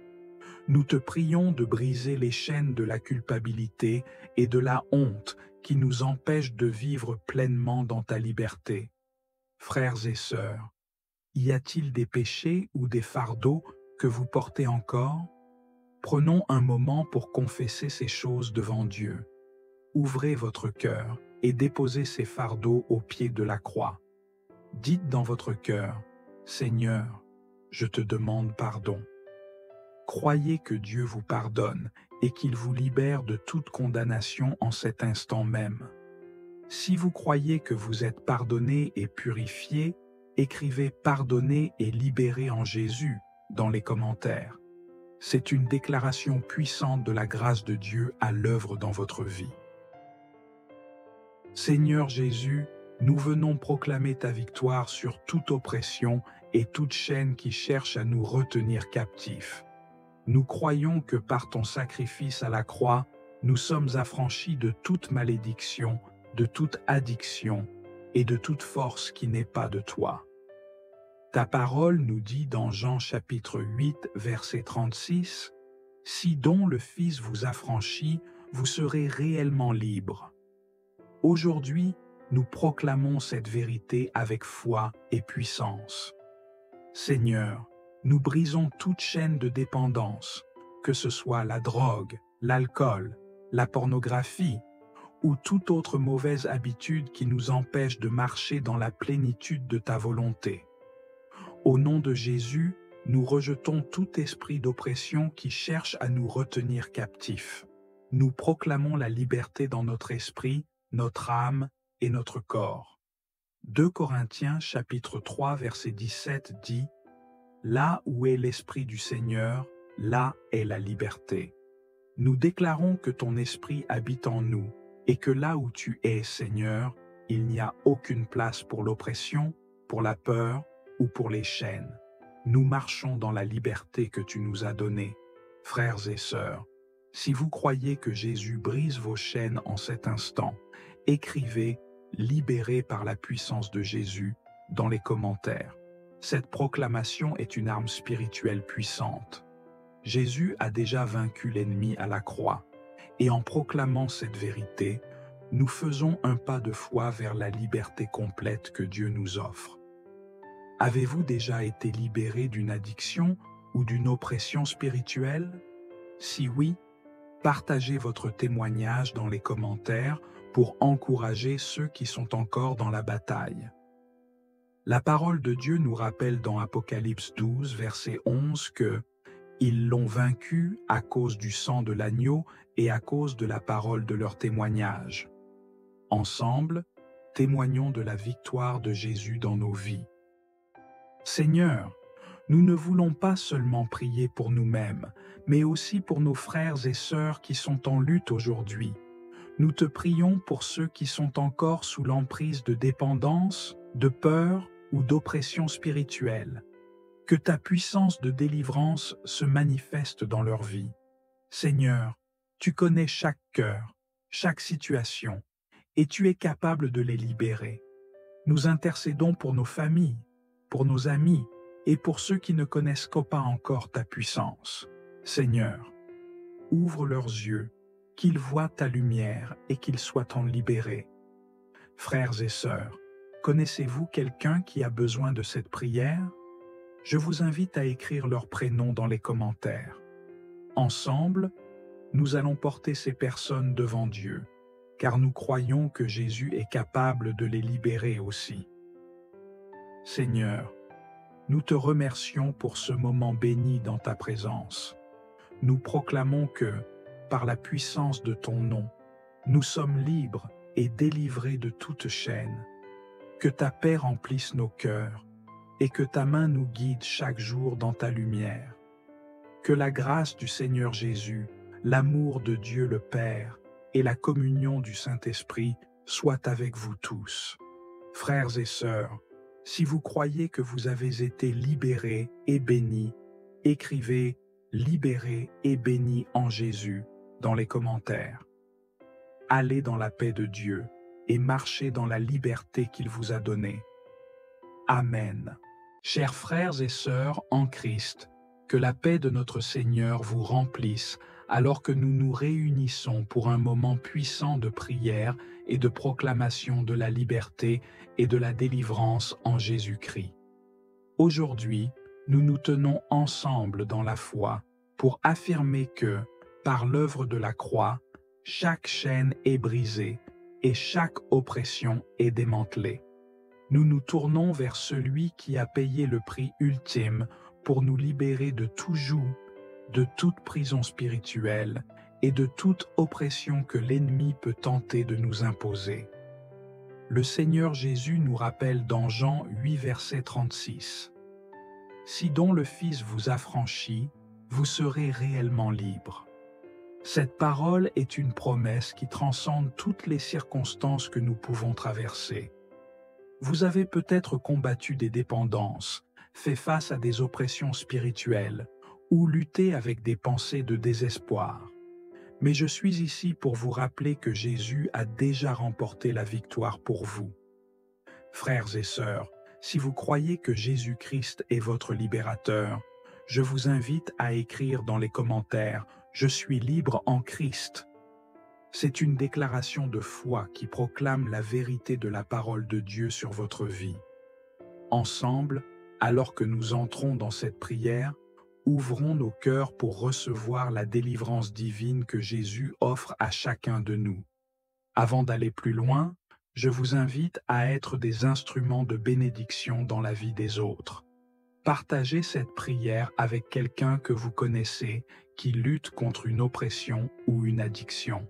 Nous te prions de briser les chaînes de la culpabilité et de la honte qui nous empêchent de vivre pleinement dans ta liberté. Frères et sœurs, y a-t-il des péchés ou des fardeaux que vous portez encore? Prenons un moment pour confesser ces choses devant Dieu. Ouvrez votre cœur et déposez ces fardeaux au pied de la croix. Dites dans votre cœur, « Seigneur, je te demande pardon. » Croyez que Dieu vous pardonne et qu'il vous libère de toute condamnation en cet instant même. Si vous croyez que vous êtes pardonné et purifié, écrivez « Pardonné et libéré en Jésus » dans les commentaires. C'est une déclaration puissante de la grâce de Dieu à l'œuvre dans votre vie. Seigneur Jésus, nous venons proclamer ta victoire sur toute oppression et toute chaîne qui cherche à nous retenir captifs. Nous croyons que par ton sacrifice à la croix, nous sommes affranchis de toute malédiction, de toute addiction et de toute force qui n'est pas de toi. Ta parole nous dit dans Jean chapitre 8, verset 36, « Si donc le Fils vous affranchit, vous serez réellement libres. » Aujourd'hui, nous proclamons cette vérité avec foi et puissance. Seigneur, nous brisons toute chaîne de dépendance, que ce soit la drogue, l'alcool, la pornographie ou toute autre mauvaise habitude qui nous empêche de marcher dans la plénitude de ta volonté. Au nom de Jésus, nous rejetons tout esprit d'oppression qui cherche à nous retenir captifs. Nous proclamons la liberté dans notre esprit, notre âme et notre corps. 2 Corinthiens chapitre 3 verset 17 dit « Là où est l'Esprit du Seigneur, là est la liberté. » Nous déclarons que ton Esprit habite en nous et que là où tu es, Seigneur, il n'y a aucune place pour l'oppression, pour la peur ou pour les chaînes. Nous marchons dans la liberté que tu nous as donnée. Frères et sœurs, si vous croyez que Jésus brise vos chaînes en cet instant, écrivez « Libéré par la puissance de Jésus » dans les commentaires. Cette proclamation est une arme spirituelle puissante. Jésus a déjà vaincu l'ennemi à la croix, et en proclamant cette vérité, nous faisons un pas de foi vers la liberté complète que Dieu nous offre. Avez-vous déjà été libéré d'une addiction ou d'une oppression spirituelle? Si oui, partagez votre témoignage dans les commentaires pour encourager ceux qui sont encore dans la bataille. La parole de Dieu nous rappelle dans Apocalypse 12, verset 11 que « Ils l'ont vaincu à cause du sang de l'agneau et à cause de la parole de leur témoignage. » Ensemble, témoignons de la victoire de Jésus dans nos vies. Seigneur, nous ne voulons pas seulement prier pour nous-mêmes, mais aussi pour nos frères et sœurs qui sont en lutte aujourd'hui. Nous te prions pour ceux qui sont encore sous l'emprise de dépendance, de peur ou d'oppression spirituelle. Que ta puissance de délivrance se manifeste dans leur vie. Seigneur, tu connais chaque cœur, chaque situation, et tu es capable de les libérer. Nous intercédons pour nos familles, pour nos amis et pour ceux qui ne connaissent pas encore ta puissance. Seigneur, ouvre leurs yeux, qu'ils voient ta lumière et qu'ils soient en libérés. Frères et sœurs, connaissez-vous quelqu'un qui a besoin de cette prière? Je vous invite à écrire leur prénom dans les commentaires. Ensemble, nous allons porter ces personnes devant Dieu, car nous croyons que Jésus est capable de les libérer aussi. Seigneur, nous te remercions pour ce moment béni dans ta présence. Nous proclamons que, par la puissance de ton nom, nous sommes libres et délivrés de toute chaîne. Que ta paix remplisse nos cœurs et que ta main nous guide chaque jour dans ta lumière. Que la grâce du Seigneur Jésus, l'amour de Dieu le Père et la communion du Saint-Esprit soient avec vous tous. Frères et sœurs, si vous croyez que vous avez été libérés et bénis, écrivez « Libérés et bénis en Jésus » dans les commentaires. Allez dans la paix de Dieu et marchez dans la liberté qu'il vous a donnée. Amen. Chers frères et sœurs en Christ, que la paix de notre Seigneur vous remplisse alors que nous nous réunissons pour un moment puissant de prière et de proclamation de la liberté et de la délivrance en Jésus-Christ. Aujourd'hui, nous nous tenons ensemble dans la foi pour affirmer que, par l'œuvre de la croix, chaque chaîne est brisée et chaque oppression est démantelée. Nous nous tournons vers celui qui a payé le prix ultime pour nous libérer de tout joug, de toute prison spirituelle et de toute oppression que l'ennemi peut tenter de nous imposer. Le Seigneur Jésus nous rappelle dans Jean 8, verset 36. « Si donc le Fils vous affranchit, vous serez réellement libres. » Cette parole est une promesse qui transcende toutes les circonstances que nous pouvons traverser. Vous avez peut-être combattu des dépendances, fait face à des oppressions spirituelles ou lutté avec des pensées de désespoir. Mais je suis ici pour vous rappeler que Jésus a déjà remporté la victoire pour vous. Frères et sœurs, si vous croyez que Jésus-Christ est votre libérateur, je vous invite à écrire dans les commentaires « Je suis libre en Christ ». C'est une déclaration de foi qui proclame la vérité de la parole de Dieu sur votre vie. Ensemble, alors que nous entrons dans cette prière, ouvrons nos cœurs pour recevoir la délivrance divine que Jésus offre à chacun de nous. Avant d'aller plus loin, je vous invite à être des instruments de bénédiction dans la vie des autres. Partagez cette prière avec quelqu'un que vous connaissez qui lutte contre une oppression ou une addiction.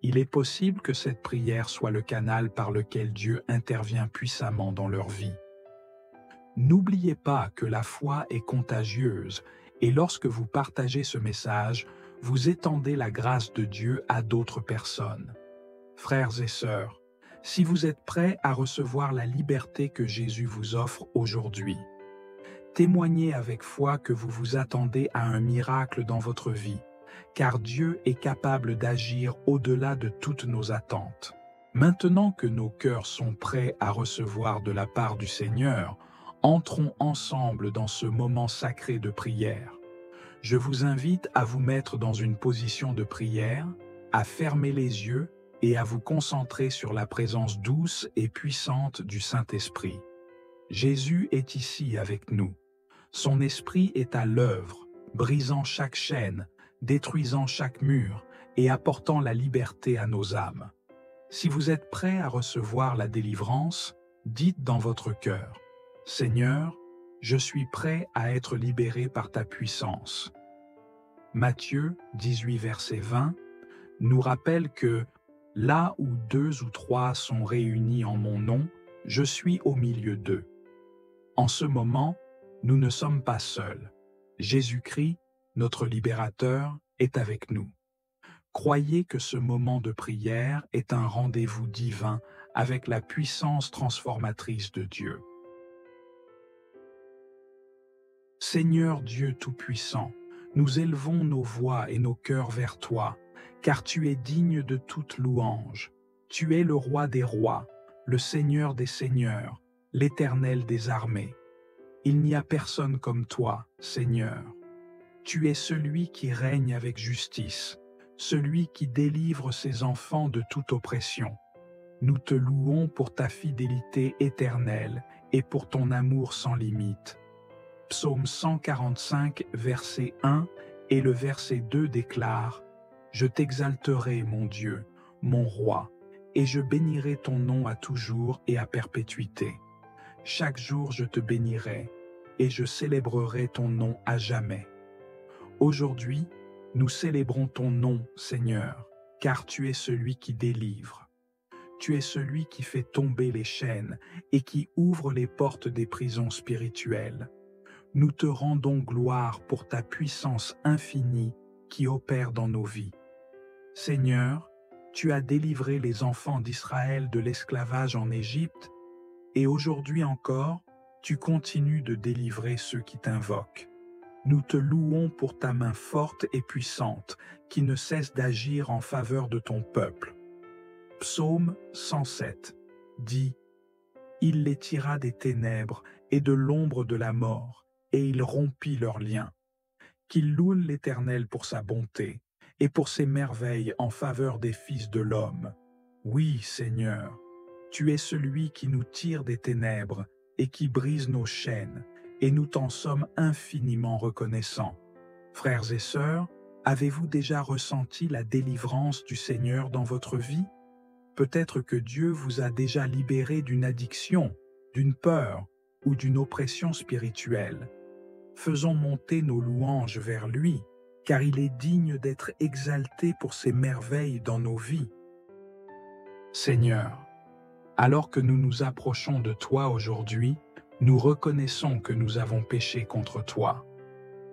Il est possible que cette prière soit le canal par lequel Dieu intervient puissamment dans leur vie. N'oubliez pas que la foi est contagieuse et lorsque vous partagez ce message, vous étendez la grâce de Dieu à d'autres personnes. Frères et sœurs, si vous êtes prêts à recevoir la liberté que Jésus vous offre aujourd'hui, témoignez avec foi que vous vous attendez à un miracle dans votre vie, car Dieu est capable d'agir au-delà de toutes nos attentes. Maintenant que nos cœurs sont prêts à recevoir de la part du Seigneur, entrons ensemble dans ce moment sacré de prière. Je vous invite à vous mettre dans une position de prière, à fermer les yeux et à vous concentrer sur la présence douce et puissante du Saint-Esprit. Jésus est ici avec nous. Son esprit est à l'œuvre, brisant chaque chaîne, détruisant chaque mur et apportant la liberté à nos âmes. Si vous êtes prêts à recevoir la délivrance, dites dans votre cœur: « Seigneur, je suis prêt à être libéré par ta puissance. » Matthieu 18, verset 20, nous rappelle que « Là où 2 ou 3 sont réunis en mon nom, je suis au milieu d'eux. » En ce moment, nous ne sommes pas seuls. Jésus-Christ, notre libérateur, est avec nous. Croyez que ce moment de prière est un rendez-vous divin avec la puissance transformatrice de Dieu. Seigneur Dieu Tout-Puissant, nous élevons nos voix et nos cœurs vers toi, car tu es digne de toute louange. Tu es le roi des rois, le Seigneur des seigneurs, l'Éternel des armées. Il n'y a personne comme toi, Seigneur. Tu es celui qui règne avec justice, celui qui délivre ses enfants de toute oppression. Nous te louons pour ta fidélité éternelle et pour ton amour sans limite. Psaume 145, verset 1 et le verset 2 déclare « Je t'exalterai, mon Dieu, mon roi, et je bénirai ton nom à toujours et à perpétuité. Chaque jour je te bénirai, et je célébrerai ton nom à jamais. » Aujourd'hui, nous célébrons ton nom, Seigneur, car tu es celui qui délivre. Tu es celui qui fait tomber les chaînes et qui ouvre les portes des prisons spirituelles. Nous te rendons gloire pour ta puissance infinie qui opère dans nos vies. Seigneur, tu as délivré les enfants d'Israël de l'esclavage en Égypte, et aujourd'hui encore, tu continues de délivrer ceux qui t'invoquent. Nous te louons pour ta main forte et puissante qui ne cesse d'agir en faveur de ton peuple. Psaume 107 dit « Il les tira des ténèbres et de l'ombre de la mort, et il rompit leurs liens. Qu'il loue l'Éternel pour sa bonté et pour ses merveilles en faveur des fils de l'homme. Oui, Seigneur, tu es celui qui nous tire des ténèbres et qui brise nos chaînes, et nous t'en sommes infiniment reconnaissants. Frères et sœurs, avez-vous déjà ressenti la délivrance du Seigneur dans votre vie? Peut-être que Dieu vous a déjà libéré d'une addiction, d'une peur ou d'une oppression spirituelle. Faisons monter nos louanges vers lui, car il est digne d'être exalté pour ses merveilles dans nos vies. Seigneur, alors que nous nous approchons de toi aujourd'hui, nous reconnaissons que nous avons péché contre toi.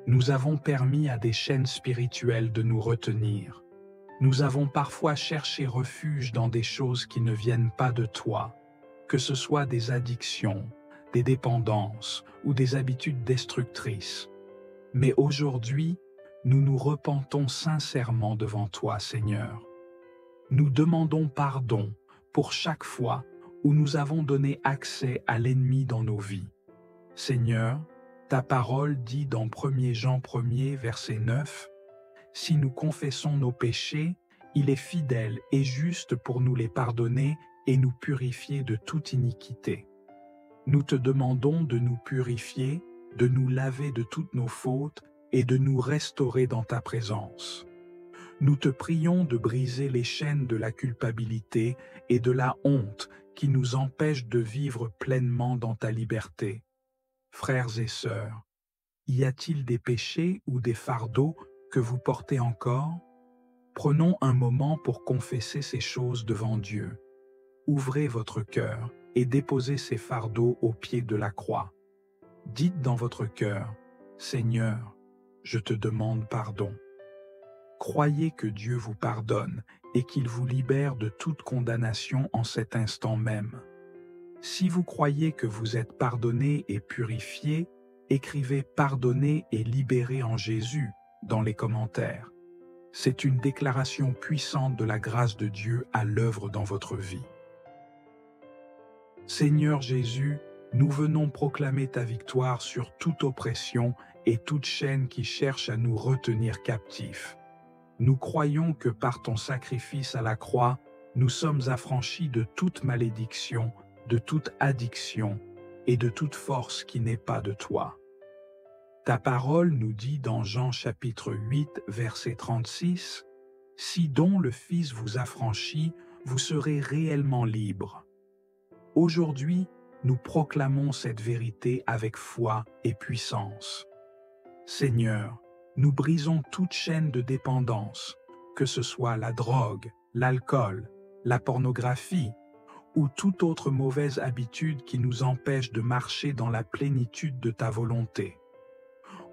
Nous avons permis à des chaînes spirituelles de nous retenir. Nous avons parfois cherché refuge dans des choses qui ne viennent pas de toi, que ce soit des addictions, des dépendances ou des habitudes destructrices. Mais aujourd'hui, nous nous repentons sincèrement devant toi, Seigneur. Nous demandons pardon pour chaque fois où nous avons donné accès à l'ennemi dans nos vies. Seigneur, ta parole dit dans 1 Jean 1er, verset 9, « Si nous confessons nos péchés, il est fidèle et juste pour nous les pardonner et nous purifier de toute iniquité. » Nous te demandons de nous purifier, de nous laver de toutes nos fautes et de nous restaurer dans ta présence. Nous te prions de briser les chaînes de la culpabilité et de la honte qui nous empêchent de vivre pleinement dans ta liberté. Frères et sœurs, y a-t-il des péchés ou des fardeaux que vous portez encore? Prenons un moment pour confesser ces choses devant Dieu. Ouvrez votre cœur et déposez ces fardeaux au pied de la croix. Dites dans votre cœur, « Seigneur, je te demande pardon. » Croyez que Dieu vous pardonne et qu'il vous libère de toute condamnation en cet instant même. Si vous croyez que vous êtes pardonné et purifié, écrivez « Pardonné et libéré en Jésus » dans les commentaires. C'est une déclaration puissante de la grâce de Dieu à l'œuvre dans votre vie. Seigneur Jésus, nous venons proclamer ta victoire sur toute oppression et toute chaîne qui cherche à nous retenir captifs. Nous croyons que par ton sacrifice à la croix, nous sommes affranchis de toute malédiction, de toute addiction et de toute force qui n'est pas de toi. Ta parole nous dit dans Jean chapitre 8, verset 36, « Si donc le Fils vous affranchit, vous serez réellement libres. » Aujourd'hui, nous proclamons cette vérité avec foi et puissance. Seigneur, nous brisons toute chaîne de dépendance, que ce soit la drogue, l'alcool, la pornographie ou toute autre mauvaise habitude qui nous empêche de marcher dans la plénitude de ta volonté.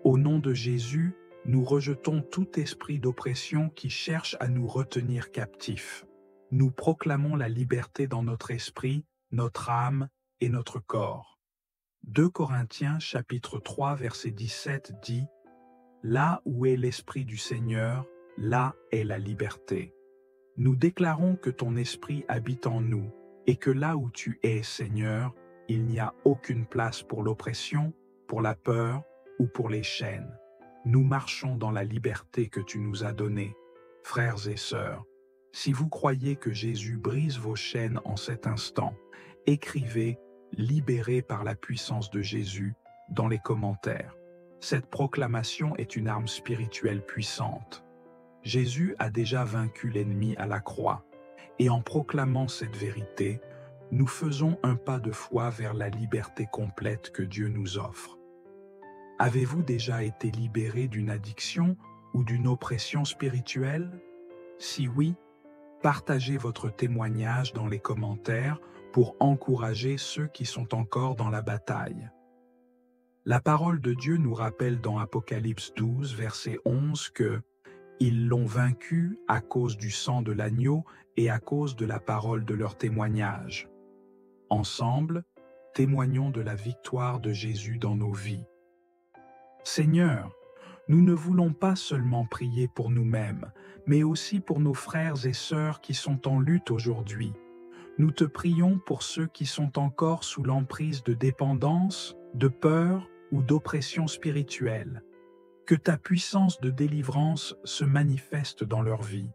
Au nom de Jésus, nous rejetons tout esprit d'oppression qui cherche à nous retenir captifs. Nous proclamons la liberté dans notre esprit, notre âme et notre corps. 2 Corinthiens chapitre 3 verset 17 dit « Là où est l'Esprit du Seigneur, là est la liberté. » Nous déclarons que ton Esprit habite en nous et que là où tu es, Seigneur, il n'y a aucune place pour l'oppression, pour la peur ou pour les chaînes. Nous marchons dans la liberté que tu nous as donnée. Frères et sœurs, si vous croyez que Jésus brise vos chaînes en cet instant, écrivez « Libéré par la puissance de Jésus » dans les commentaires. Cette proclamation est une arme spirituelle puissante. Jésus a déjà vaincu l'ennemi à la croix, et en proclamant cette vérité, nous faisons un pas de foi vers la liberté complète que Dieu nous offre. Avez-vous déjà été libéré d'une addiction ou d'une oppression spirituelle? Si oui, partagez votre témoignage dans les commentaires pour encourager ceux qui sont encore dans la bataille. La parole de Dieu nous rappelle dans Apocalypse 12, verset 11 que « Ils l'ont vaincu à cause du sang de l'agneau et à cause de la parole de leur témoignage. » Ensemble, témoignons de la victoire de Jésus dans nos vies. Seigneur, nous ne voulons pas seulement prier pour nous-mêmes, mais aussi pour nos frères et sœurs qui sont en lutte aujourd'hui. Nous te prions pour ceux qui sont encore sous l'emprise de dépendance, de peur ou d'oppression spirituelle. Que ta puissance de délivrance se manifeste dans leur vie.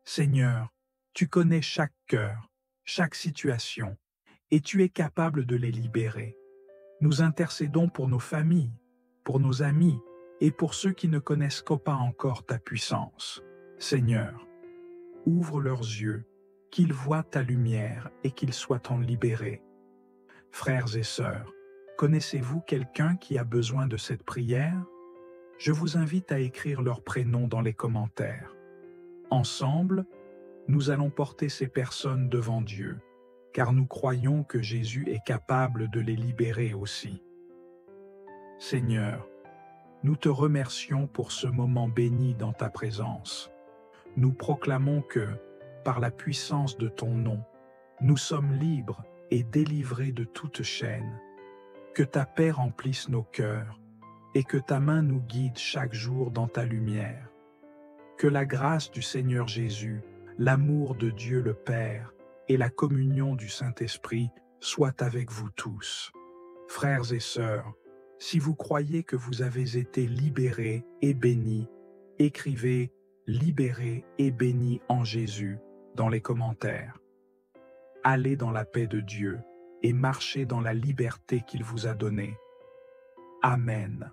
Seigneur, tu connais chaque cœur, chaque situation, et tu es capable de les libérer. Nous intercédons pour nos familles, pour nos amis et pour ceux qui ne connaissent pas encore ta puissance. Seigneur, ouvre leurs yeux, qu'ils voient ta lumière et qu'ils soient en libérés. Frères et sœurs, connaissez-vous quelqu'un qui a besoin de cette prière? Je vous invite à écrire leur prénom dans les commentaires. Ensemble, nous allons porter ces personnes devant Dieu, car nous croyons que Jésus est capable de les libérer aussi. Seigneur, nous te remercions pour ce moment béni dans ta présence. Nous proclamons que, par la puissance de ton nom, nous sommes libres et délivrés de toute chaîne. Que ta paix remplisse nos cœurs et que ta main nous guide chaque jour dans ta lumière. Que la grâce du Seigneur Jésus, l'amour de Dieu le Père et la communion du Saint-Esprit soient avec vous tous. Frères et sœurs, si vous croyez que vous avez été libérés et bénis, écrivez « Libérés et bénis en Jésus » dans les commentaires. Allez dans la paix de Dieu et marchez dans la liberté qu'il vous a donnée. Amen.